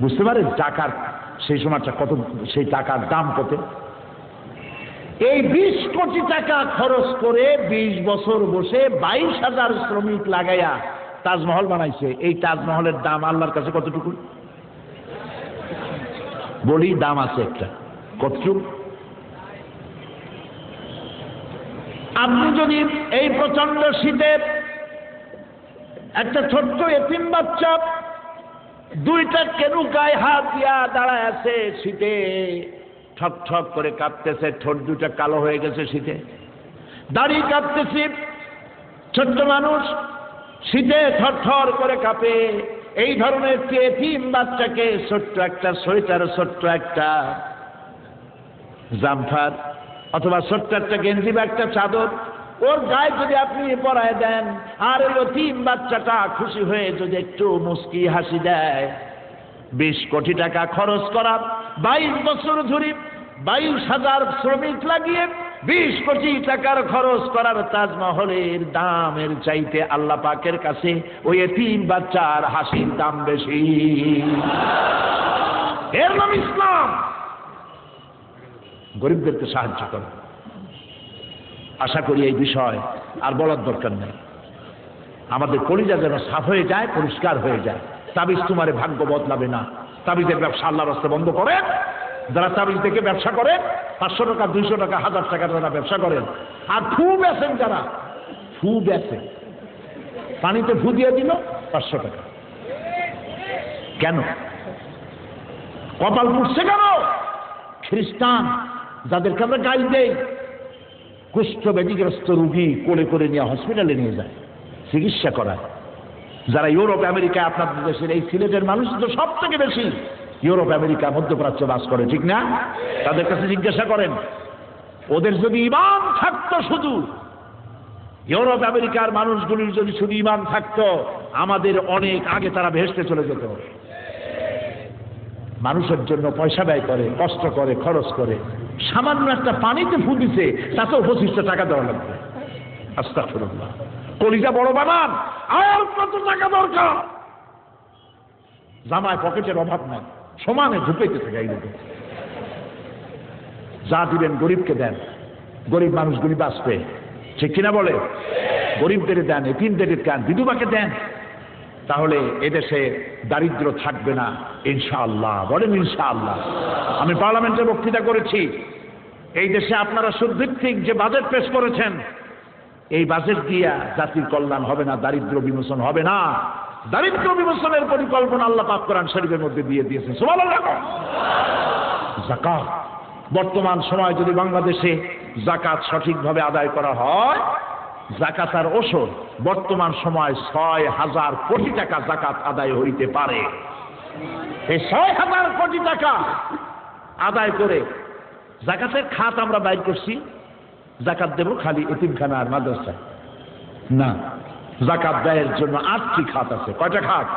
বুঝতে পারেন টাকার সেই সময়টা কত, সেই টাকার দাম কত? এই 20 কোটি টাকা খরচ করে 20 বছর বসে 22,000 শ্রমিক লাগাইয়া তাজমহল বানাইছে। এই তাজমহলের দাম আল্লাহর কাছে কতটুকু? বলি দাম আছে একটা, কতটুকু? আপনি যদি এই প্রচন্ড শীতে একটা ছোট্ট এতিম বাচ্চা 2টা কেনু গায়ে হাত দিয়া দাঁড়ায় আছে, শীতে ঠক ঠক করে কাঁপতেছে, ঠোঁট 2টা কালো হয়ে গেছে শীতে, দাড়ি কাঁপতেছে, ছোট্ট মানুষ শীতে থরথর করে কাঁপে। এই ধরনের এতিম বাচ্চাকে ছোট্ট একটা সোয়েটার, ছোট্ট একটা জামফার অথবা ছোট্ট একটা গেঞ্জি বা একটা চাদর ওর গায়ে যদি আপনি পরায় দেন, আর ওই এতিম বাচ্চাটা খুশি হয়ে যদি একটু মুস্কি হাসি দেয়, 20 কোটি টাকা খরচ করা, 22 বছর ধরে 22,000 শ্রমিক লাগিয়ে 20 কোটি টাকার খরচ করার তাজমহলের দামের চাইতে আল্লাহ পাকের কাছে ওই এতিম বাচ্চার হাসির দাম বেশি। এর নাম ইসলাম। গরিবদেরকে সাহায্য করো। আশা করি এই বিষয় আর বলার দরকার নেই। আমাদের কলিজা যেন সাফ হয়ে যায়, পরিষ্কার হয়ে যায়। তাবিজ তোমারে ভাগ্য বদলাবে না, তাবিজের ব্যবসা আল্লাহর রাস্তায় বন্ধ করেন। যারা তাবিজ থেকে ব্যবসা করেন, 500 টাকা, 200 টাকা, 1000 টাকা যারা ব্যবসা করেন, আর ফু বেচেন, যারা ফু বেচেন, পানিতে ফু দিয়ে দিল 500 টাকা। কেন? কপাল পুড়ছে কেন? খ্রিস্টান যাদেরকে আমরা গাইড দেই, কুষ্ঠ ব্যাধিগ্রস্ত রোগী কোলে করে নিয়ে হসপিটালে নিয়ে যায়, চিকিৎসা করায়। যারা ইউরোপ আমেরিকায়, আপনাদের দেশের এই সিলেটের মানুষ তো সব থেকে বেশি ইউরোপ আমেরিকা মধ্যপ্রাচ্য বাস করে, ঠিক না? তাদের কাছে জিজ্ঞাসা করেন, ওদের যদি ঈমান থাকতো, শুধু ইউরোপ আমেরিকার মানুষগুলির যদি শুধু ঈমান থাকতো, আমাদের অনেক আগে তারা বেহেশতে চলে যেত। মানুষের জন্য পয়সা ব্যয় করে, কষ্ট করে, খরচ করে, সামান্য একটা পানিতে ফু দিছে, তাতেও 2500 টাকা দেওয়া লাগবে। আস্তাগফিরুল্লাহ। কলিজা বড় বানান, আর কত টাকা দরকার? জামায় পকেটের অভাব নাই, সমানে ঢুকাইতেছে গাইতে। যা দিবেন গরিবকে দেন, গরিব মানুষগুলি বাঁচবে, ঠিক কিনা বলে? গরিবদের দেন, এতিমদের দেন, বিধবাকে দেন, তাহলে এদেশে দারিদ্র থাকবে না ইনশাআল্লাহ। বলেন ইনশাআল্লাহ। আমি পার্লামেন্টে বক্তৃতা করেছি, এই দেশে আপনারা সুদভিত্তিক যে বাজেট পেশ করেছেন, এই বাজেট দিয়া জাতির কল্যাণ হবে না, দারিদ্র বিমোচন হবে না। দারিদ্র বিমোচনের পরিকল্পনা আল্লাহ পাক কোরআন শরীফের মধ্যে দিয়ে দিয়েছেন। সুবহানাল্লাহ। যাকাত, বর্তমান সময় যদি বাংলাদেশে যাকাত সঠিকভাবে আদায় করা হয়, যাকাত আর ওসর বর্তমান সময় 6000 কোটি টাকা যাকাত আদায় হইতে পারে। এই 6000 কোটি টাকা আদায় করে যাকাতের খাত আমরা বাইর করছি, যাকাত দেব খালি এতিমখানা আর মাদ্রাসায় না। যাকাত ব্যয়ের জন্য 8টি খাত আছে। কয়টা খাত?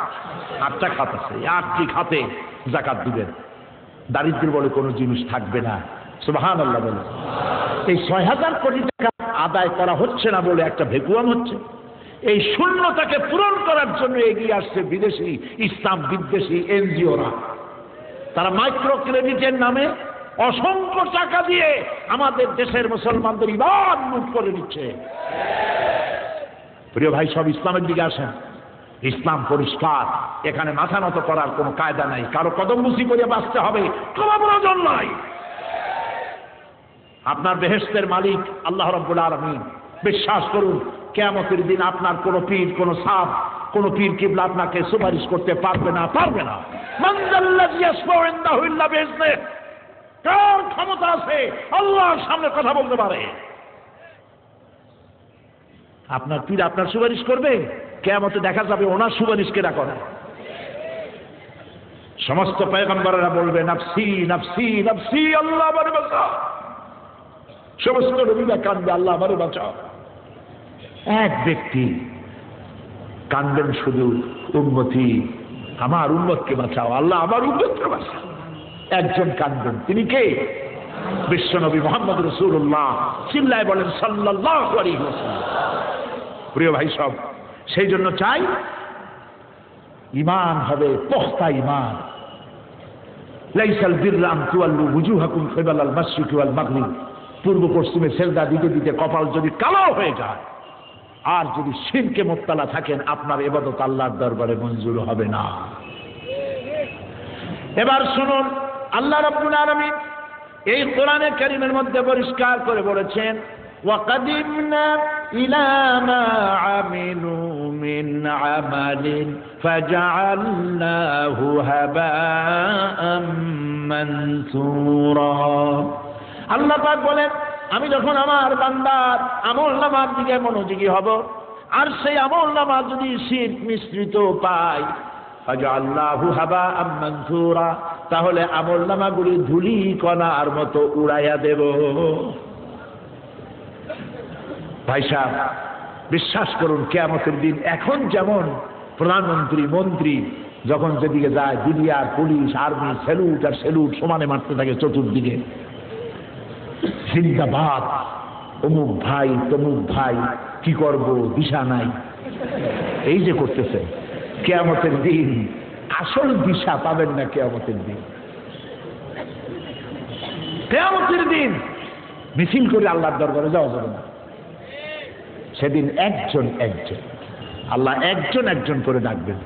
8টা খাত আছে। এই 8টি খাতে যাকাত দিবেন, দারিদ্র বলে কোনো জিনিস থাকবে না। সুবহানাল্লাহ বলে। এই 6000 কোটি টাকা আদায় করা হচ্ছে না বলে একটা ভেকুয়াম হচ্ছে। এই শূন্যতাকে পূরণ করার জন্য এগিয়ে আসছে বিদেশি ইসলাম বিদ্বেষী এনজিওরা। তারা মাইক্রো ক্রেডিটের নামে অসংখ্য টাকা দিয়ে আমাদের দেশের মুসলমানদের ঈমান লুট করে নিচ্ছে। প্রিয় ভাই, সব ইসলামের দিকে আসেন। ইসলাম পরিষ্কার, এখানে মাথা নত করার কোনো কায়দা নাই, কারো কদমবুসি করে বাঁচতে হবে কোনো প্রয়োজন নাই। আপনার বেহেশতের মালিক আল্লাহ রাব্বুল আলামিন। বিশ্বাস করুন, কিয়ামতের দিন আপনার কোনো পীর, কোনো সাপ, কোনো পীর কিবলা আপনাকে সুপারিশ করতে পারবে না, পারবে না। মান যাল্লাযী ইয়াশফাউ ইনদাহু ইল্লা বিইজনিহি। কার ক্ষমতা আছে আল্লাহর সামনে কথা বলতে পারে? আপনার পীর আপনার সুপারিশ করবে? কিয়ামতে দেখা যাবে ওনার সুপারিশ কেনা করে। সমস্ত পয়গম্বরেরা বলবে নাফসি নাফসি নাফসি, আল্লাহ আমারে বাঁচাও। সমস্ত নবীরা কাঁদবে, আল্লাহ আমারে বাঁচাও। এক ব্যক্তি কাঁদবেন শুধু, উম্মতি, আমার উম্মতকে বাঁচাও, আল্লাহ আমার উম্মতকে বাঁচাও। একজন কাঁদবেন, তিনি কে? বিশ্বনবী মুহাম্মদ রাসূলুল্লাহ। চিল্লায় বলেন সাল্লাল্লাহু আলাইহি ওয়াসাল্লাম। প্রিয় ভাই সব, সেই জন্য চাই ঈমান হবে পুখতা ঈমান। লাইসাল বিররা আন তুওয়াল্লু ওয়ুজুহাকুম কিবালাল মাশরিকি ওয়াল মাগরিব। পূর্ব পশ্চিমে সেজদা দিতে দিতে কপাল যদি কালো হয়ে যায়, আর যদি শিরকে মুবতালা থাকেন, আপনার ইবাদত আল্লাহর দরবারে মঞ্জুর হবে না। এবার শুনুন, আল্লাহ রাব্বুল আলামিন এই কোরআনে কারীমের মধ্যে পরিষ্কার করে বলেছেন, وَقَدِمْنَا إِلَى مَا عَمِلُوا مِنْ عَمَلٍ فَجَعَلْنَاهُ هَبَاءً مَنْثُورًا। আল্লাহ পাক বলেন, আমি যখন আমার বান্দার আমলনামার দিকে মনোযোগী হব, আর সেই আমলনামা যদি শিরক মিশ্রিত পাই, ফাজআলনাহু হাবাআম মানসুরা, তাহলে আমলনামাগুলি ধুলি কণার মতো উড়াইয়া দেব। ভাই সাহেব, বিশ্বাস করুন, কিয়ামতের দিন এখন যেমন প্রধানমন্ত্রী, মন্ত্রী যখন যেদিকে যায়, বিডিআর, পুলিশ, আর্মি স্যালুট আর স্যালুট সমানে মারতে থাকে চতুর্দিকে, জিন্দাবাদ, অমুক ভাই তমুক ভাই, কি করব দিশা নাই, এই যে করতেছে। কিয়ামতের দিন আসল দিশা পাবেন না। কিয়ামতের দিন, কিয়ামতের দিন মিছিল করে আল্লাহর দরবারে যাওয়া যাবে না। সেদিন একজন একজন, আল্লাহ একজন একজন করে ডাকবেন।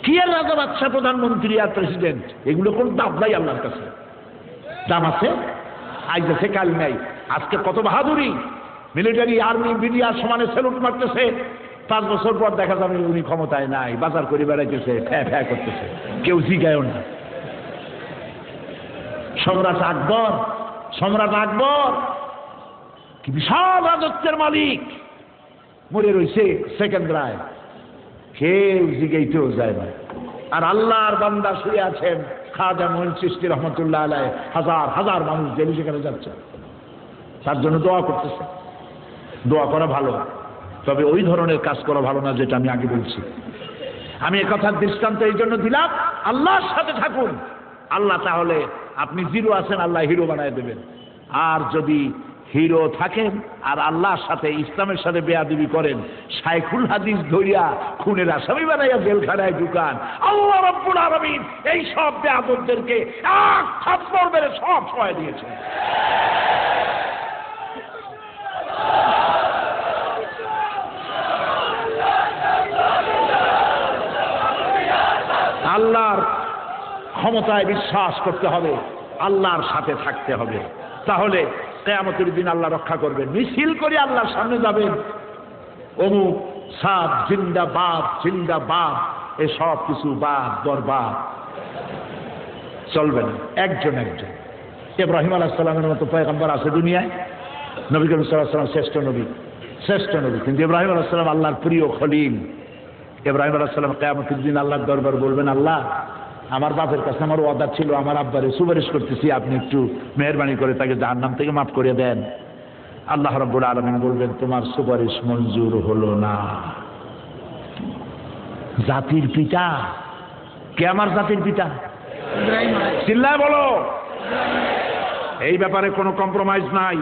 কি আর রাজা বাদশাহ প্রধানমন্ত্রী আর প্রেসিডেন্ট, এগুলো কোন দাম নাই আল্লাহর কাছে। দাম আছে, আজ আছে কাল নাই। আজকে কত বাহাদুরি, মিলিটারি আর্মি মিডিয়া সমানে স্যালুট মারতেছে, 5 বছর পর দেখা যাবে উনি ক্ষমতায় নাই, বাজার করে বেড়াইতেছে, ফ্যা ফ্যা করতেছে, কেউ জিগায়ও না। সম্রাট আকবর, সম্রাট আকবর কি বিশাল রাজত্বের মালিক, মরে রয়েছে সেকেন্দ্রায়, কেউ জিগাইতেও যায় না। আর আল্লাহর বান্দা শুয়ে আছেন খাজা মঈন চিশতি রহমতুল্লাহ আলাইহি, হাজার হাজার মানুষ জেলে সেখানে যাচ্ছে, তার জন্য দোয়া করতেছে। দোয়া করা ভালো, তবে ওই ধরনের কাজ করা ভালো না যেটা আমি আগে বলছি। আমি এ কথার দৃষ্টান্ত এই জন্য দিলাম, আল্লাহর সাথে থাকুন, আল্লাহ তাহলে আপনি জিরো আছেন, আল্লাহ হিরো বানায় দেবেন। আর যদি হিরো থাকেন আর আল্লাহর সাথে ইসলামের সাথে বেয়াদবি করেন, শাইখুল হাদিস ধরিয়া খুনের আসামি বানাইয়া জেলখানায় ঢুকান, আল্লাহ রাব্বুল আলামিন এই সব বেয়াদবদেরকে এক থাপ্পড় মেরে সব ছয় দিয়েছেন। আল্লাহর ক্ষমতায় বিশ্বাস করতে হবে, আল্লাহর সাথে থাকতে হবে, তাহলে কিয়ামতের দিন আল্লাহ রক্ষা করবেন। মিছিল করে আল্লাহর সামনে যাবেন, অমুক সাদ জিন্দাবাদ জিন্দাবাদ, এসব কিছু বাদ বরবাদ চলবে না। একজন একজন ইব্রাহিম আলাইহিস সালামের মতো পয়গম্বর আছে দুনিয়ায়, নবী করিম সাল্লাল্লাহু আলাইহি ওয়াসাল্লাম শ্রেষ্ঠ নবী, শ্রেষ্ঠ নবী। কিন্তু ইব্রাহিম আলাইহিস সালাম আল্লাহর প্রিয় খলিল। ইব্রাহিম আলাইহিস সালাম কিয়ামতের দিন আল্লাহর দরবার বলবেন, আল্লাহ আমার বাপের কাছে আমার ওয়াদা ছিল, আমার আব্বারে সুপারিশ করতেছি, আপনি একটু মেহেরবানি করে তাকে জাহান্নাম থেকে মাফ করে দেন। আল্লাহ রাব্বুল আলামিন বলবেন, তোমার সুপারিশ মঞ্জুর হলো না। জাতির পিতা কে? আমার জাতির পিতা চিল্লায় বলো। এই ব্যাপারে কোনো কম্প্রোমাইজ নাই।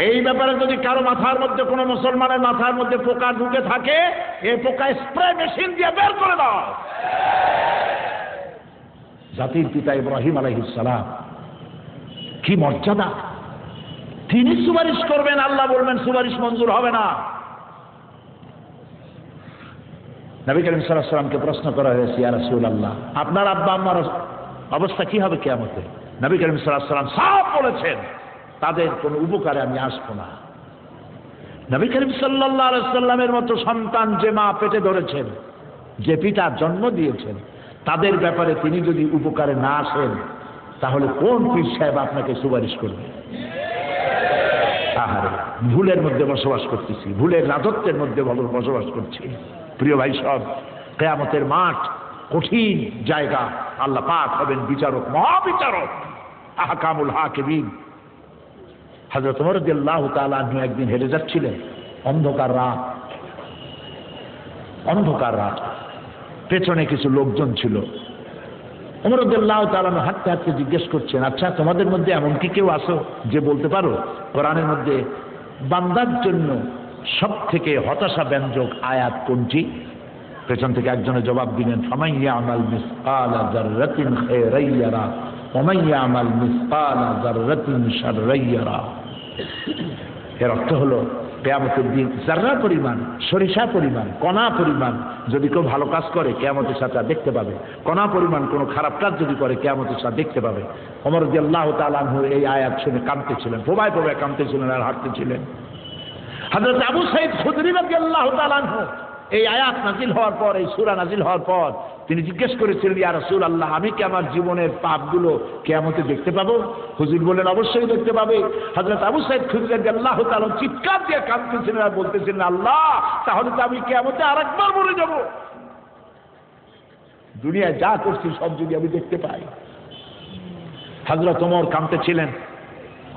এই ব্যাপারে যদি কারো মাথার মধ্যে, কোনো মুসলমানের মাথার মধ্যে পোকা ঢুকে থাকে, এই পোকা স্প্রে মেশিন দিয়ে বের করে দাও। জাতির পিতা ইব্রাহিম আলাইহিস সালাম, কি মর্যাদা! তিনি সুপারিশ করবেন, আল্লাহ বলবেন সুপারিশ মঞ্জুর হবে না। নবী করিম সাল্লাল্লাহু আলাইহি ওয়াসাল্লামকে প্রশ্ন করা হয়েছে, ইয়া রাসূলুল্লাহ আপনার আব্বা আম্মার অবস্থা কি হবে কিয়ামতে? নবী করিম সাল্লাল্লাহু আলাইহি ওয়াসাল্লাম সাফ বলেছেন, তাদের কোনো উপকারে আমি আসবো না। নবী করিম সাল্লাল্লাহু আলাইহি ওয়াসাল্লামের মতো সন্তান যে মা পেটে ধরেছেন, যে পিতা জন্ম দিয়েছেন, তাদের ব্যাপারে তিনি যদি উপকারে না আসেন, তাহলে কোন পীর সাহেব আপনাকে সুপারিশ করবে? আহারে, ভুলের মধ্যে বসবাস করতেছি, ভুলের রাজত্বের মধ্যে বসবাস করছি। প্রিয় ভাই সব, কিয়ামতের মাঠ কঠিন জায়গা, আল্লাহ পাক হবেন বিচারক, মহাবিচারক, আহকামুল হাকিমিন। হযরত ওমর রাদিয়াল্লাহু তাআলা আনহু একদিন হেঁটে যাচ্ছিলেন, অন্ধকার রাত, অন্ধকার রাত, পেছনে কিছু লোকজন ছিল। ওমর রাদিয়াল্লাহু তাআলা আনহু হাঁটতে হাঁটতে জিজ্ঞেস করছেন, আচ্ছা তোমাদের মধ্যে এমন কি কেউ আছো যে বলতে পারো কোরআনের মধ্যে বান্দার জন্য সব থেকে হতাশা ব্যঞ্জক আয়াত কোনটি? পেছন থেকে একজনের জবাব দিলেন, ফামান ইয়ামাল মিসকালা যাররাতিন খায়রান ইয়ারা ওয়া মান ইয়ামাল মিসকালা যাররাতিন শাররান ইয়ারা। এর অর্থ হলো, কিয়ামতের দিন যাররা পরিমাণ, সরিষা পরিমাণ, কণা পরিমাণ যদি কেউ ভালো কাজ করে কিয়ামতের সাথে দেখতে পাবে, কণা পরিমাণ কোনো খারাপ কাজ যদি করে কিয়ামতের সাথে দেখতে পাবে। ওমর রাদিয়াল্লাহু তাআলা আনহু এই আয়াত শুনে কাঁদতেছিলেন, প্রবায় প্রবায় কাঁদতেছিলেন আর হাঁটতেছিলেন। হযরত আবু সাঈদ খুদরী রাদিয়াল্লাহু তাআলা আনহু এই আয়াত নাজিল হওয়ার পর, এই সূরা নাজিল হওয়ার পর তিনি জিজ্ঞেস করেছিলেন, ইয়া রাসূলুল্লাহ আমি কি আমার জীবনের পাপগুলো কিয়ামতে দেখতে পাবো? হুজুর বললেন, অবশ্যই দেখতে পাবে। হযরত আবু সাঈদ খুদরী রাদিয়াল্লাহু তাআলা চিৎকার দিয়ে কাঁদতেছিলেন আর বলতেছিলেন, আল্লাহ তাহলে তো আমি কিয়ামতে আরেকবার মরে যাব। দুনিয়ায় যা করছি সব যদি আমি দেখতে পাই। হযরত ওমর কাঁদতেছিলেন,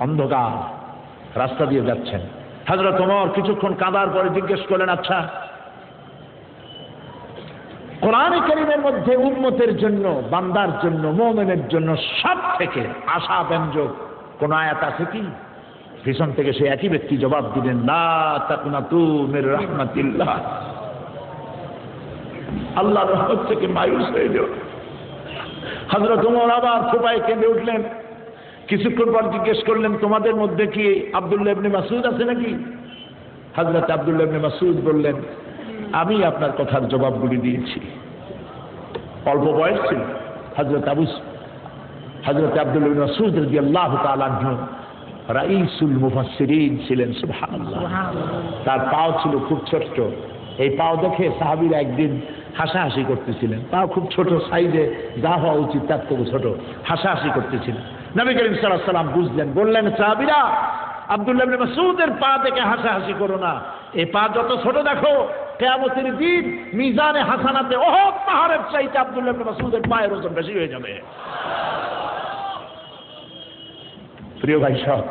অন্ধকার রাস্তা দিয়ে যাচ্ছেন। হযরত ওমর কিছুক্ষণ কাঁদার পরে জিজ্ঞেস করলেন, আচ্ছা কোরআনে কারীমের মধ্যে উম্মতের জন্য, বান্দার জন্য, মুমিনের জন্য সব থেকে আশা ব্যঞ্জক কোন আয়াত আছে কি? পিছন থেকে সে একই ব্যক্তি জবাব দিলেন, লা তাকনাতু মির রাহমাতিল্লাহ, আল্লাহর রহমত থেকে মায়ুস হয়ে যাও। হযরত ওমর আবার ফুপায় কেঁদে উঠলেন। কিছুক্ষণ পর জিজ্ঞেস করলেন, তোমাদের মধ্যে কি আব্দুল্লাহ ইবনে মাসউদ আছে নাকি? হযরত আব্দুল্লাহ ইবনে মাসউদ বললেন, আমি আপনার কথার জবাবগুলি দিয়েছি। অল্প বয়স ছিল হযরত আব্দুল্লাহ ইবনে মাসউদ রাদিয়াল্লাহু তাআলা আনহু রাইসুল মুফাসসিরিন ছিলেন। সুবহানাল্লাহ। তার পাও ছিল খুব ছোট। এই পাও দেখে সাহাবীরা একদিন হাসাহাসি করতেছিলেন। পাও খুব ছোট, সাইজে যা হওয়া উচিত তার থেকে ছোট, হাসাহাসি করতেছিলেন। নবী করিম সাল্লাল্লাহু আলাইহি ওয়াসাল্লাম বুঝলেন, বললেন, সাহাবীরা আব্দুল্লাহ ইবনে মাসউদের পা দেখে হাসাহাসি করো না। এই পা যত ছোট দেখো, কিয়ামতের দিন মিজানে হাসানাতে উহুদ পাহাড়ের চাইতে আব্দুল্লাহ ইবনে মাসউদের পায়ের ওজন বেশি হয়ে যাবে। প্রিয় ভাই সব,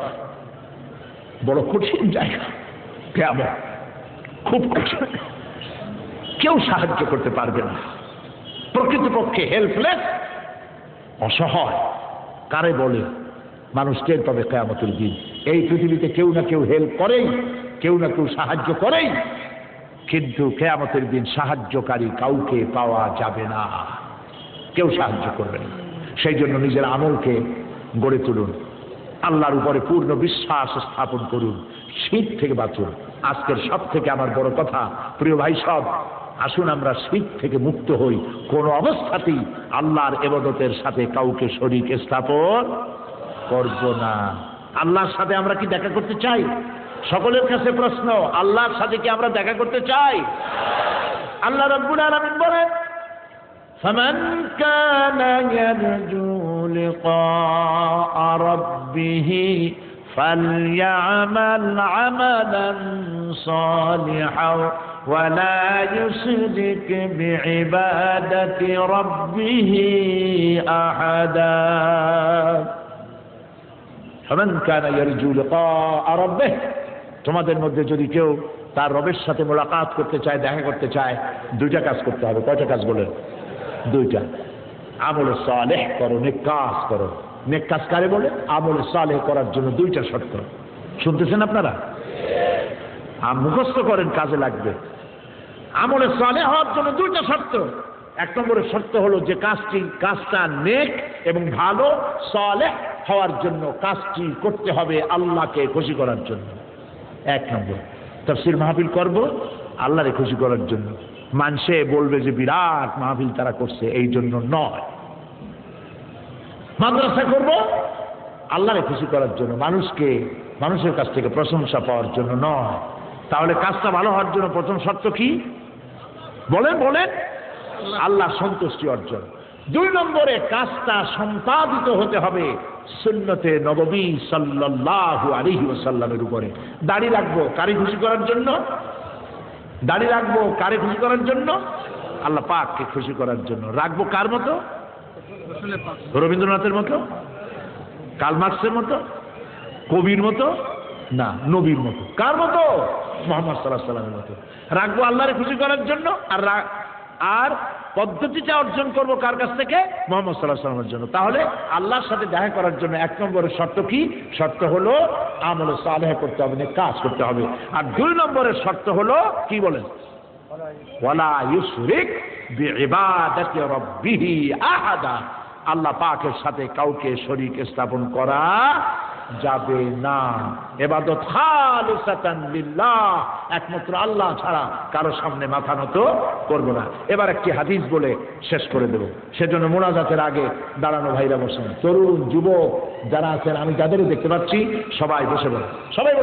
বড় কঠিন জায়গা কিয়ামত, খুব কঠিন। কেউ সাহায্য করতে পারবে না, প্রকৃতপক্ষে হেল্পলেস, অসহায় কারে বলে মানুষ টের পাবে কিয়ামতের দিন। এই পৃথিবীতে কেউ না কেউ হেল্প করেই, কেউ না কেউ সাহায্য করেই, কিন্তু কিয়ামতের দিন সাহায্যকারী কাউকে পাওয়া যাবে না, কেউ সাহায্য করবে না। সেই জন্য নিজের আমলকে গড়ে তুলুন, আল্লাহর উপরে পূর্ণ বিশ্বাস স্থাপন করুন, শিরক থেকে বাঁচুন। আজকের সব থেকে আমার বড় কথা, প্রিয় ভাই সব, আসুন আমরা শিরক থেকে মুক্ত হই। কোন অবস্থাতেই আল্লাহর ইবাদতের সাথে কাউকে শরীক স্থাপন করব না। আল্লাহর সাথে আমরা কি দেখা করতে চাই? সকলের কাছে প্রশ্ন, আল্লাহর সাথে কি আমরা দেখা করতে চাই? আল্লাহ রাব্বুল আলামিন বলেন, فمن كان يرجو لقاء ربه فليعمل عملا صالحا ولا يشرك بعبادة ربه أحدا فمن كان يرجو لقاء ربه, তোমাদের মধ্যে যদি কেউ তার রবের সাথে মোলাকাত করতে চায়, দেখা করতে চায়, দুইটা কাজ করতে হবে। কয়টা কাজ বলেন? দুইটা। আমলে সালেহ করো, নেক কাজ করো। নেক কাজ কারে বলে? আমলে সালেহ করার জন্য দুইটা শর্ত। শুনতেছেন আপনারা? মুখস্থ করেন, কাজে লাগবে। আমলে সালেহ হওয়ার জন্য দুইটা শর্ত। এক নম্বরের শর্ত হলো যে কাজটা নেক এবং ভালো সালেহ হওয়ার জন্য কাজটি করতে হবে আল্লাহকে খুশি করার জন্য। এক নম্বর। তাফসীর মাহফিল করব আল্লাহরে খুশি করার জন্য, মানুষে বলবে যে বিরাট মাহফিল তারা করছে, এই জন্য নয়। মাদ্রাসা করব আল্লাহরে খুশি করার জন্য, মানুষের কাছ থেকে প্রশংসা পাওয়ার জন্য নয়। তাহলে কাজটা ভালো হওয়ার জন্য প্রথম শর্ত কি বলেন? আল্লাহ সন্তুষ্টি অর্জন। দুই নম্বরে কাজটা সম্পাদিত হতে হবে সুন্নতে নববী সাল্লাল্লাহু আলাইহি ওয়াসাল্লামের উপরে। দাড়ি রাখবো কারে খুশি করার জন্য? দাড়ি রাখবো কারে খুশি করার জন্য? আল্লাহ পাককে খুশি করার জন্য। রাখবো কার মতো? রবীন্দ্রনাথের মতো, কার্ল মার্কসের মতো, কবির মতো না, নবীর মতো। কার মতো? মুহাম্মদ সাল্লাল্লাহু আলাইহি ওয়াসাল্লামের মতো। রাখবো আল্লাহরে খুশি করার জন্য। আর পদ্ধতিটা অর্জন করবো কার কাছ থেকে? মুহাম্মদ সাল্লাল্লাহু আলাইহি ওয়াসাল্লামের জন্য। তাহলে আল্লাহর সাথে দেখা করার জন্য এক নম্বরের শর্ত কি? শর্ত হলো আমলে সালেহ করতে হবে, কাজ করতে হবে। আর দুই নম্বরের শর্ত হলো কি বলেন? ওয়ালা ইউশরিক বিইবাদাতি রাব্বিহি আহাদা, আল্লাহ পাকের সাথে কাউকে শরীক স্থাপন করা যাবে না। ইবাদত খালিসাতান লিল্লাহ, একমাত্র আল্লাহ ছাড়া কারো সামনে মাথা নত করব না। এবার একটি হাদিস বলে শেষ করে দেব। সেজন্য মোনাজাতের আগে দাঁড়ানো ভাইরা বসেন, তরুণ যুবক যারা আছেন, আমি যাদেরই দেখতে পাচ্ছি সবাই বসে বলেন, সবাই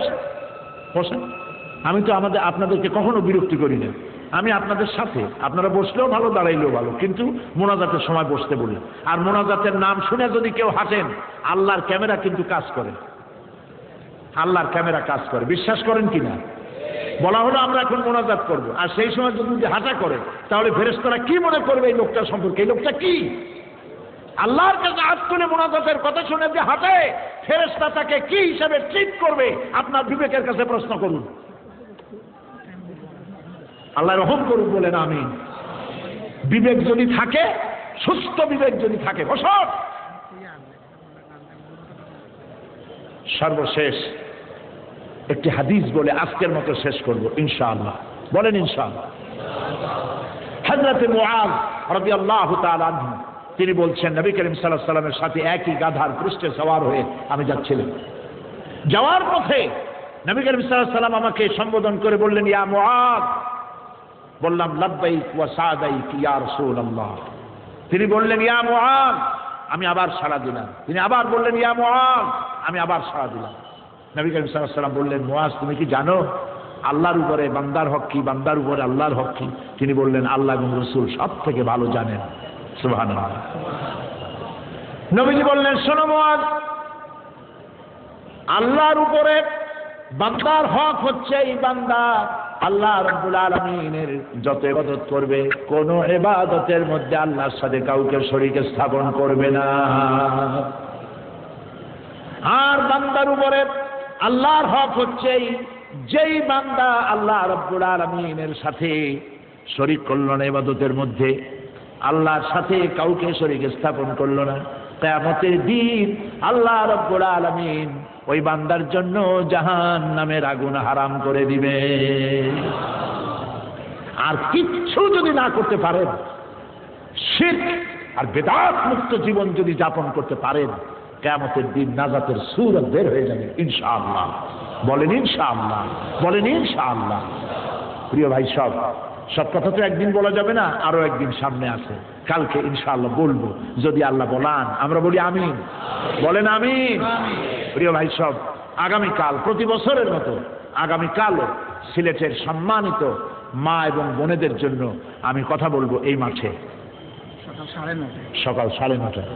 বসেন। আমি তো আপনাদেরকে কখনো বিরক্তি করি না। আমি আপনাদের সাথে, আপনারা বসলেও ভালো, দাঁড়াইলেও ভালো, কিন্তু মোনাজাতের সময় বসতে বলি। আর মোনাজাতের নাম শুনে যদি কেউ হাঁটেন, আল্লাহর ক্যামেরা কিন্তু কাজ করে, আল্লাহর ক্যামেরা কাজ করে। বিশ্বাস করেন কিনা? বলা হলো আমরা এখন মোনাজাত করব, আর সেই সময় যদি হাঁটা করে, তাহলে ফেরেশতারা কি মনে করবে এই লোকটার সম্পর্কে? এই লোকটা কি আল্লাহর কাছে হাত তুলে মোনাজাতের কথা শুনে যে হাঁটে, ফেরেশতা তাকে কি হিসাবে ট্রিট করবে? আপনার বিবেকের কাছে প্রশ্ন করুন। আল্লাহ রহম করুন, বলেন আমিন। বিবেক যদি থাকে, সুস্থ বিবেক যদি থাকে, বসন। সর্বশেষ একটি হাদিস বলে আজকের মতো শেষ করব ইনশাআল্লাহ। বলেন ইনশাআল্লাহ। হযরত মুআয রাদিয়াল্লাহু তাআলা আনহু তিনি বলছেন, নবী করিম সাল্লাল্লাহু আলাইহি ওয়াসাল্লামের সাথে একই গাধার পৃষ্ঠে সওয়ার হয়ে আমি যাচ্ছিলাম। যাওয়ার পথে নবী করিম সাল্লাল্লাহু আলাইহি ওয়াসাল্লাম আমাকে সম্বোধন করে বললেন, ইয়া মুআয, বললাম লাব্বাইক ওয়া সাদাইক ইয়া রাসূলুল্লাহ। তিনি বললেন ইয়া মুআজ, আমি আবার সাড়া দিলাম। তিনি আবার বললেন ইয়া মুআজ, আমি আবার সাড়া দিলাম। নবী করিম সাল্লাল্লাহু আলাইহি ওয়াসাল্লাম বললেন মুআজ তুমি কি জানো আল্লাহর উপরে বান্দার হক কি, বান্দার উপরে আল্লাহর হক কি? তিনি বললেন আল্লাহ এবং রাসূল সব থেকে ভালো জানেন। সুবহানাল্লাহ। নবীজি বললেন শোনো মুআজ, আল্লাহর উপরে বান্দার হক হচ্ছে এই বান্দা আল্লাহ রাব্বুল আলামিনের যত ইবাদত করবে কোন ইবাদতের মধ্যে আল্লাহর সাথে কাউকে শরীক স্থাপন করবে না। আর বান্দার উপরে আল্লাহর হক হচ্ছে যেই বান্দা আল্লাহ রাব্বুল আলামিনের সাথে শরীক করল না ইবাদতের মধ্যে, আল্লাহর সাথে কাউকে শরীক স্থাপন করলো না, কিয়ামতের দিন আল্লাহ রাব্বুল আলামিন ওই বান্দার জন্য জাহান্নামের আগুন হারাম করে দিবে। আর কিচ্ছু যদি না করতে পারেন, শিরক আর বিদআত মুক্ত জীবন যদি যাপন করতে পারেন, কিয়ামতের দিন নাজাতের সূরত বের হয়ে যাবে ইনশাআল্লাহ। বলেন ইনশাআল্লাহ, বলেন ইনশাআল্লাহ। প্রিয় ভাই, সব কথা তো একদিন বলা যাবে না, আরো একদিন সামনে আছে। কালকে ইনশাআল্লাহ বলবো যদি আল্লাহ বলান। আমরা বলি আমিন, বলেন আমিন। প্রিয় ভাই, আগামীকাল প্রতি বছরের মতো আগামীকালও সিলেটের সম্মানিত মা এবং বোনেদের জন্য আমি কথা বলবো এই মাঠে সকাল 9:30।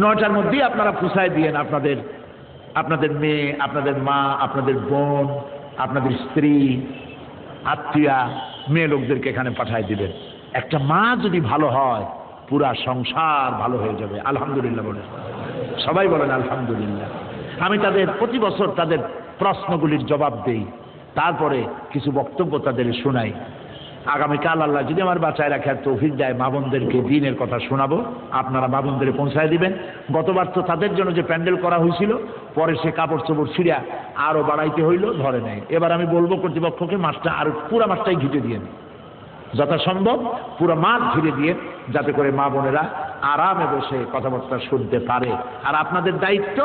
9টার মধ্যেই আপনারা পুষায় দিয়েন আপনাদের মেয়ে, আপনাদের মা, আপনাদের বোন, আপনাদের স্ত্রী, আত্মীয়া, মেয়ে লোকদেরকে এখানে পাঠায় দিবেন। একটা মা যদি ভালো হয় পুরা সংসার ভালো হয়ে যাবে। আলহামদুলিল্লাহ বলেন, সবাই বলেন আলহামদুলিল্লাহ। আমি তাদের প্রতি বছর তাদের প্রশ্নগুলির জবাব দেই, তারপরে কিছু বক্তব্য তাদের শোনাই। আগামীকাল আল্লাহ যদি আমার বাঁচায় রাখার তৌফিক দেয় মা বোনদেরকে দ্বীনের কথা শোনাবো, আপনারা মা বোনদের পৌঁছায় দিবেন। গতবার তো তাদের জন্য যে প্যান্ডেল করা হয়েছিল পরে সে কাপড় চোপড় ছিঁড়া আরো বাড়াইতে হইল, ধরে নেয়। এবার আমি বলবো কর্তৃপক্ষকে মাঠটা আর পুরা মাঠটাই ঘিরে দিয়ে যথাসম্ভব পুরো মাঠ ঘিরে দিয়ে, যাতে করে মা বোনেরা আরামে বসে কথাবার্তা শুনতে পারে। আর আপনাদের দায়িত্ব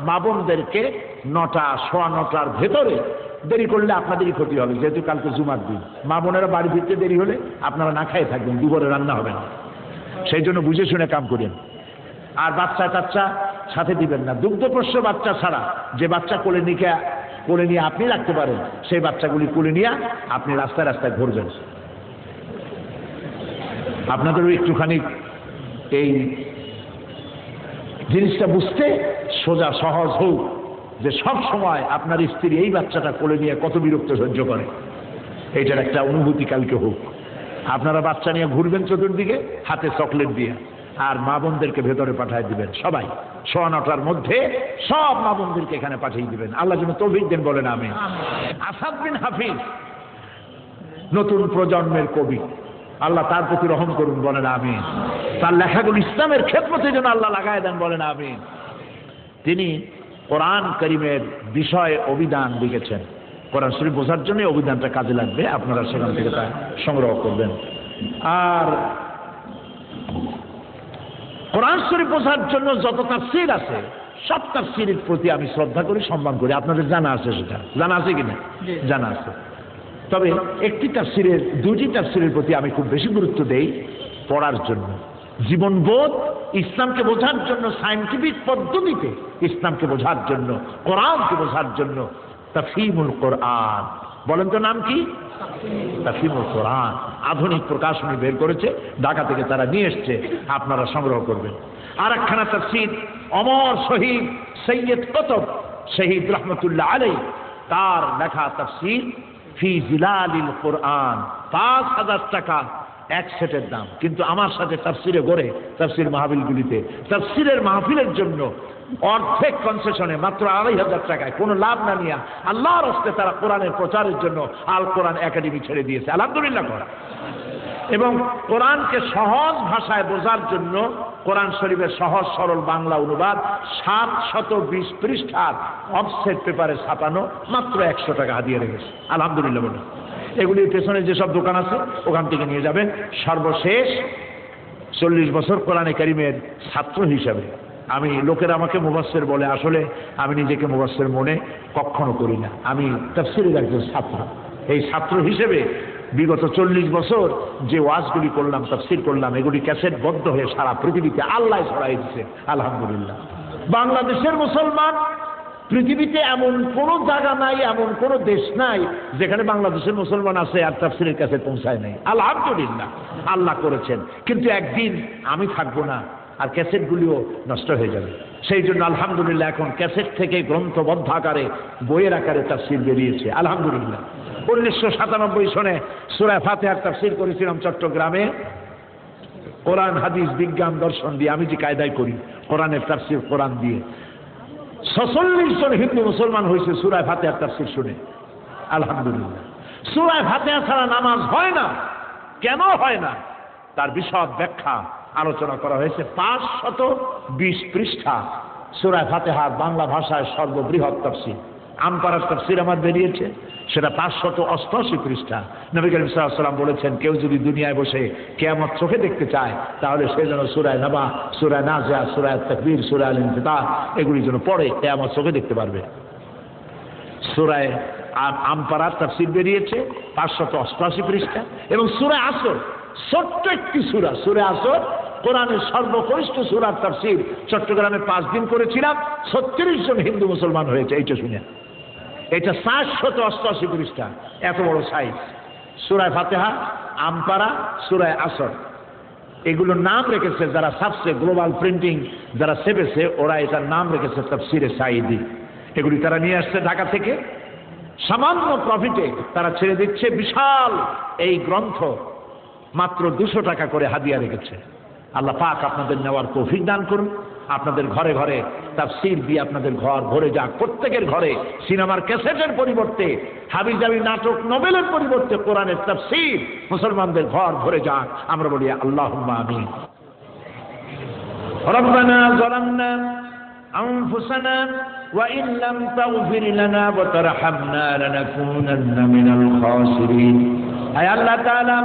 মা বোনদেরকে 9টা, 9:15 ভেতরে, দেরি করলে আপনাদেরই ক্ষতি হবে, যেহেতু কালকে জুমার দিন। মা বোনেরা বাড়ি ফিরতে দেরি হলে আপনারা না খাইয়ে থাকবেন, দুপুরে রান্না হবে না। সেই জন্য বুঝে শুনে কাম করেন। আর বাচ্চা কাচ্চা সাথে দিবেন না, দুগ্ধপোষ্য বাচ্চা ছাড়া। যে বাচ্চা কোলে নিয়ে আপনি রাখতে পারেন সেই বাচ্চাগুলি কোলে নিয়ে আপনি রাস্তায় রাস্তায় ঘুরবেন। আপনাদেরও একটুখানি এই জিনিসটা বুঝতে সোজা সহজ হোক যে সব সময় আপনার স্ত্রী এই বাচ্চাটা কোলে নিয়ে কত বিরক্ত সহ্য করে, এইটার একটা অনুভূতি কালকে হোক। আপনারা বাচ্চা নিয়ে ঘুরবেন চতুর্দিকে, হাতে চকলেট দিয়ে, আর মা বোনদেরকে ভেতরে পাঠিয়ে দিবেন। সবাই 9:15 মধ্যে সব মা বোনদেরকে এখানে পাঠিয়ে দিবেন। আল্লাহ যেন তৌফিক দেন, বলেন আমিন। আসাদ বিন হাফিজ নতুন প্রজন্মের কবি, আল্লাহ তার প্রতি রহম করুন, বলেন আমিন। তার লেখাগুলো ইসলামের খেদমতে যেন আল্লাহ লাগায় দেন, বলেন আমিন। তিনি কোরআন কারীমের বিষয়ে অভিধান লিখেছেন। কোরআন শরীফ বোঝার জন্য অভিধানটা কাজে লাগবে, আপনারা সেখান থেকে তা সংগ্রহ করবেন। আর কোরআন শরীফ বোঝার জন্য যত তাফসীর আছে সব তাফসীরের প্রতি আমি শ্রদ্ধা করি, সম্মান করি। আপনাদের জানা আছে, সেটা জানা আছে কিনা? জানা আছে। তবে দুটি তাফসীরের প্রতি আমি খুব বেশি গুরুত্ব দেই, পড়ার জন্য, জীবনবোধ, ইসলামকে বোঝার জন্য, সায়েন্টিফিক পদ্ধতিতে ইসলামকে বোঝার জন্য, কোরআনকে বোঝার জন্য তাফহিমুল কোরআন। বলেন তো নাম কি? তাফহিমুল কোরআন। আধুনিক প্রকাশনী বের করেছে, ঢাকা থেকে তারা নিয়ে এসছে, আপনারা সংগ্রহ করবেন। আর একখানা তাফসীর অমর শহীদ সৈয়দ কুতুব শহীদ রহমতুল্লাহ আলাইহি, তার লেখা তাফসীর ফি জিলালিল কোরআন, 5000 টাকা এক সেটের দাম। কিন্তু আমার সাথে তাফসিরে গড়ে তাফসির মাহফিলগুলিতে তাফসিরের মাহফিলের জন্য অর্ধেক কনসেশনে মাত্র 2500 টাকায়, কোনো লাভ না নিয়ে আল্লাহর হস্তে তারা কোরআনের প্রচারের জন্য আল কোরআন একাডেমি ছেড়ে দিয়েছে। আলহামদুলিল্লাহ করা। এবং কোরআনকে সহজ ভাষায় বোঝার জন্য কোরআন শরীফের সহজ সরল বাংলা অনুবাদ 720 পৃষ্ঠার অফসেট পেপারে ছাপানো, মাত্র 100 টাকা হাদিয়া রেখেছে। আলহামদুলিল্লাহ বলে। এগুলির পেছনে যেসব দোকান আছে ওখান থেকে নিয়ে যাবেন। সর্বশেষ 40 বছর কোরআনে কারীমের ছাত্র হিসাবে আমি, লোকেরা আমাকে মুফাসসির বলে, আসলে আমি নিজেকে মুফাসসির মনে কখনো করি না। আমি তাফসীরের একজন ছাত্র। এই ছাত্র হিসেবে বিগত 40 বছর যে ওয়াজগুলি করলাম, তাফসীর করলাম, এগুলি ক্যাসেটবদ্ধ হয়ে সারা পৃথিবীতে আল্লাহ ছড়াই দিচ্ছে আলহামদুলিল্লাহ। বাংলাদেশের মুসলমান, পৃথিবীতে এমন কোন জায়গা নাই, এমন কোন দেশ নাই যেখানে বাংলাদেশের মুসলমান আছে আর তাফসীরের কাছে পৌঁছায় নাই। আলহামদুলিল্লাহ, আল্লাহ করেছেন। কিন্তু একদিন আমি থাকবো না, আর ক্যাসেটগুলিও নষ্ট হয়ে যাবে। সেই জন্য আলহামদুলিল্লাহ এখন ক্যাসেট থেকে গ্রন্থবদ্ধ আকারে, বইয়ের আকারে তাফসীর বেরিয়েছে আলহামদুলিল্লাহ। 1997 সনে সূরা ফাতিহার তাফসীর করেছিলাম চট্টগ্রামে, কোরআন হাদিস বিজ্ঞান দর্শন দিয়ে। আমি যে কায়দায় করি কোরআনের তাফসীর কোরআন দিয়ে, 46 জন হিন্দু মুসলমান হয়েছে সূরা ফাতিহার তাফসীর শুনে আলহামদুলিল্লাহ। সূরা ফাতিহা ছাড়া নামাজ হয় না, কেন হয় না তার বিশদ ব্যাখ্যা আলোচনা করা হয়েছে। 520 পৃষ্ঠা সূরা ফাতিহার বাংলা ভাষায় সর্ববৃহৎ তাফসীর। আমপারার তাফসীর আমার বেরিয়েছে, সেটা 588 পৃষ্ঠা। নবী করিম সাল্লাল্লাহু আলাইহি ওয়াসাল্লাম বলেছেন, কেউ যদি দুনিয়ায় বসে কিয়ামত চোখে দেখতে চায় তাহলে সে যেন সূরা নাবা, সূরা নাজিয়া, সূরা তাকবীর, সূরা আল ইনফিতার এগুলি যেন পড়ে, কিয়ামত চোখে দেখতে পারবে। সূরা আমপারার তাফসীর বেরিয়েছে 588 পৃষ্ঠা। এবং সূরা আসর, ছোট্ট একটি সূরা, সূরা আসর কোরআনের সর্বকনিষ্ঠ সূরার তাফসীর চট্টগ্রামে 5 দিন করেছিলাম, 36 জন হিন্দু মুসলমান হয়েছে। এইটা শুনে, এটা 788 পৃষ্ঠা, এত বড় সাইজ। সূরা ফাতিহা, আমপারা, সূরা আসর, এগুলোর নাম রেখেছে যারা ছাপছে, গ্লোবাল প্রিন্টিং যারা ছেপেছে, ওরা এটার নাম রেখেছে তাফসীরে সাঈদী। এগুলি তারা নিয়ে আসছে ঢাকা থেকে, সামান্য প্রফিটে তারা ছেড়ে দিচ্ছে। বিশাল এই গ্রন্থ মাত্র 200 টাকা করে হাদিয়া রেখেছে। আল্লাহ পাক আপনাদের নেওয়ার তৌফিক দান করুন। আপনাদের ঘরে ঘরে তাফসীর দিয়ে আপনাদের ঘর ভরে যাক। প্রত্যেকের ঘরে সিনেমার ক্যাসেটের পরিবর্তে, হাবিজাবি নাটক নোবেলের পরিবর্তে কোরআনের তাফসীর মুসলমানদের ঘর ভরে যাক। আমরা বলি আল্লাহুম্মা আমিন। রব্বানা যালামনা আনফুসানা ওয়া ইন লাম তাগফির লানা ওয়া তারহামনা লানাকুনান্না মিনাল খাসিরিন। আয় আল্লাহ তাআলা,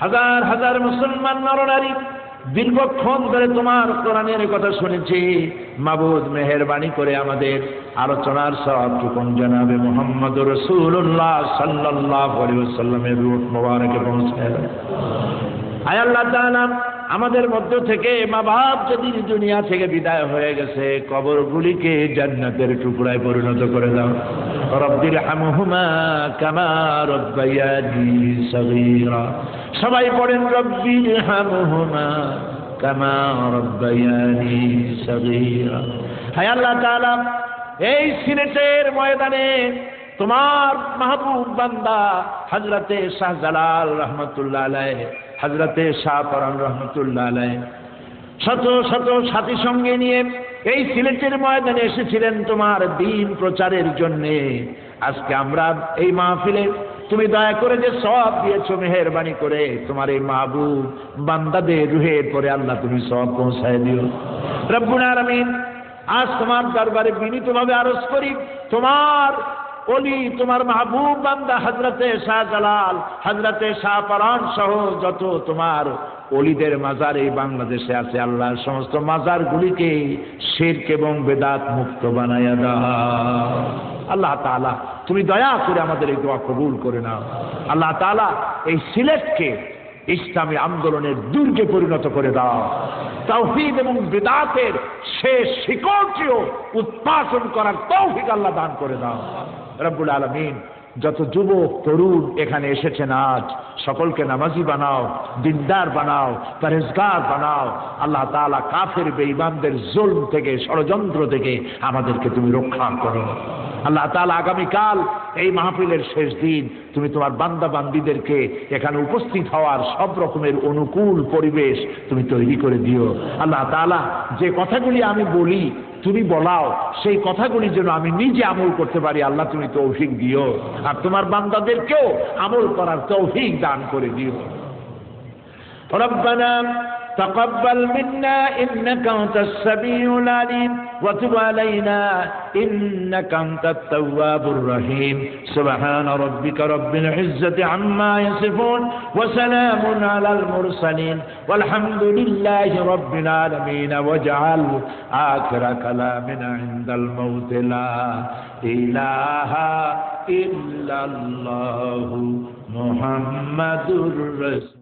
হাজার হাজার মুসলমান নরনারী দীর্ঘক্ষণ ধরে তোমার কোরআনের কথা শুনেছি। মাবুদ, মেহেরবানি করে আমাদের আলোচনার সওয়াবটুকু জানাবে মুহাম্মদুর রাসূলুল্লাহ সাল্লাল্লাহু আলাইহি ওয়াসাল্লামের রূহ মোবারকে পৌঁছায় দাও। আয় আল্লাহ তাআলা, আমাদের মধ্য থেকে মা বাপ যদি দুনিয়া থেকে বিদায় হয়ে গেছে, কবরগুলিকে জান্নাতের টুকরায় পরিণত করে দাও। রব্বির হামহুমা কামা রাব্বায়ানি সগীরা। সবাই পড়েন রব্বির হামহুমা কামা রাব্বায়ানি সগীরা। হায় আল্লাহ তাআলা, এই সিলেটের ময়দানে তোমার মাহবুব বান্দা হযরতে শাহজালাল রহমাতুল্লাহ আলাইহি, হযরতে শাহপরান রহমাতুল্লাহ আলাইহি শত শত সাথী সঙ্গে নিয়ে এই সিলেটের ময়দানে এসেছিলেন তোমার দ্বীন প্রচারের জন্য। আজকে আমরা এই মাহফিলে তুমি দয়া করে যে সওয়াব দিয়েছো, মেহেরবানি করে তোমার এই মাহবুব বান্দাদের রুহের পরে আল্লাহ তুমি সওয়াব পৌঁছায় দিও রব্বুল আলামিন। আজ তোমার দরবারে বিনীতভাবে আরজ করি, তোমার ওলি, তোমার মাহবুব বান্দা হযরতে শাহজালাল, হযরতে শাহপরান সহ যত তোমার ওলিদের মাজার এই বাংলাদেশে আছে, আল্লাহ সমস্ত মাজারগুলিকে শিরক এবং বেদাত মুক্ত বানায়া দাও। আল্লাহ তাআলা, তুমি দয়া করে আমাদের এই দোয়া কবুল করে নাও। আল্লাহ তাআলা, এই সিলেটকে ইসলামী আন্দোলনের দুর্গে পরিণত করে দাও। তাওহীদ এবং বিদআতের শেষ শিকড়টিও উৎপাদন করার তৌফিক আল্লাহ দান করে দাও রব্বুল আলামিন। যত যুবক তরুণ এখানে এসেছেন আজ, সকলকে নামাজি বানাও, দিনদার বানাও, পরহেজগার বানাও। আল্লাহ তাআলা, কাফের বেঈমানদের জুলম থেকে, ষড়যন্ত্র থেকে আমাদেরকে তুমি রক্ষা করো। আল্লাহ তাআলা, আগামীকাল এই মাহফিলের শেষ দিন তুমি তোমার বান্দা বান্দীদেরকে এখানে উপস্থিত হওয়ার সব রকমের অনুকূল পরিবেশ তুমি তৈরি করে দিও। আল্লাহ তাআলা, যে কথাগুলি আমি বলি তুমি বলাও, সেই কথাগুলি যেন আমি নিজে আমল করতে পারি, আল্লাহ তুমি তৌফিক দিও। আর তোমার বান্দাদেরকেও আমল করার তৌফিক দান করে দিও। রব্বানা تقبل منا إنك أنت السميع العليم وتب علينا إنك أنت التواب الرحيم سبحان ربك رب العزة عما يصفون وسلام على المرسلين والحمد لله رب العالمين واجعل آخر كلامنا عند الموت لا إله إلا الله মুহাম্মাদুর রাসূলুল্লাহ।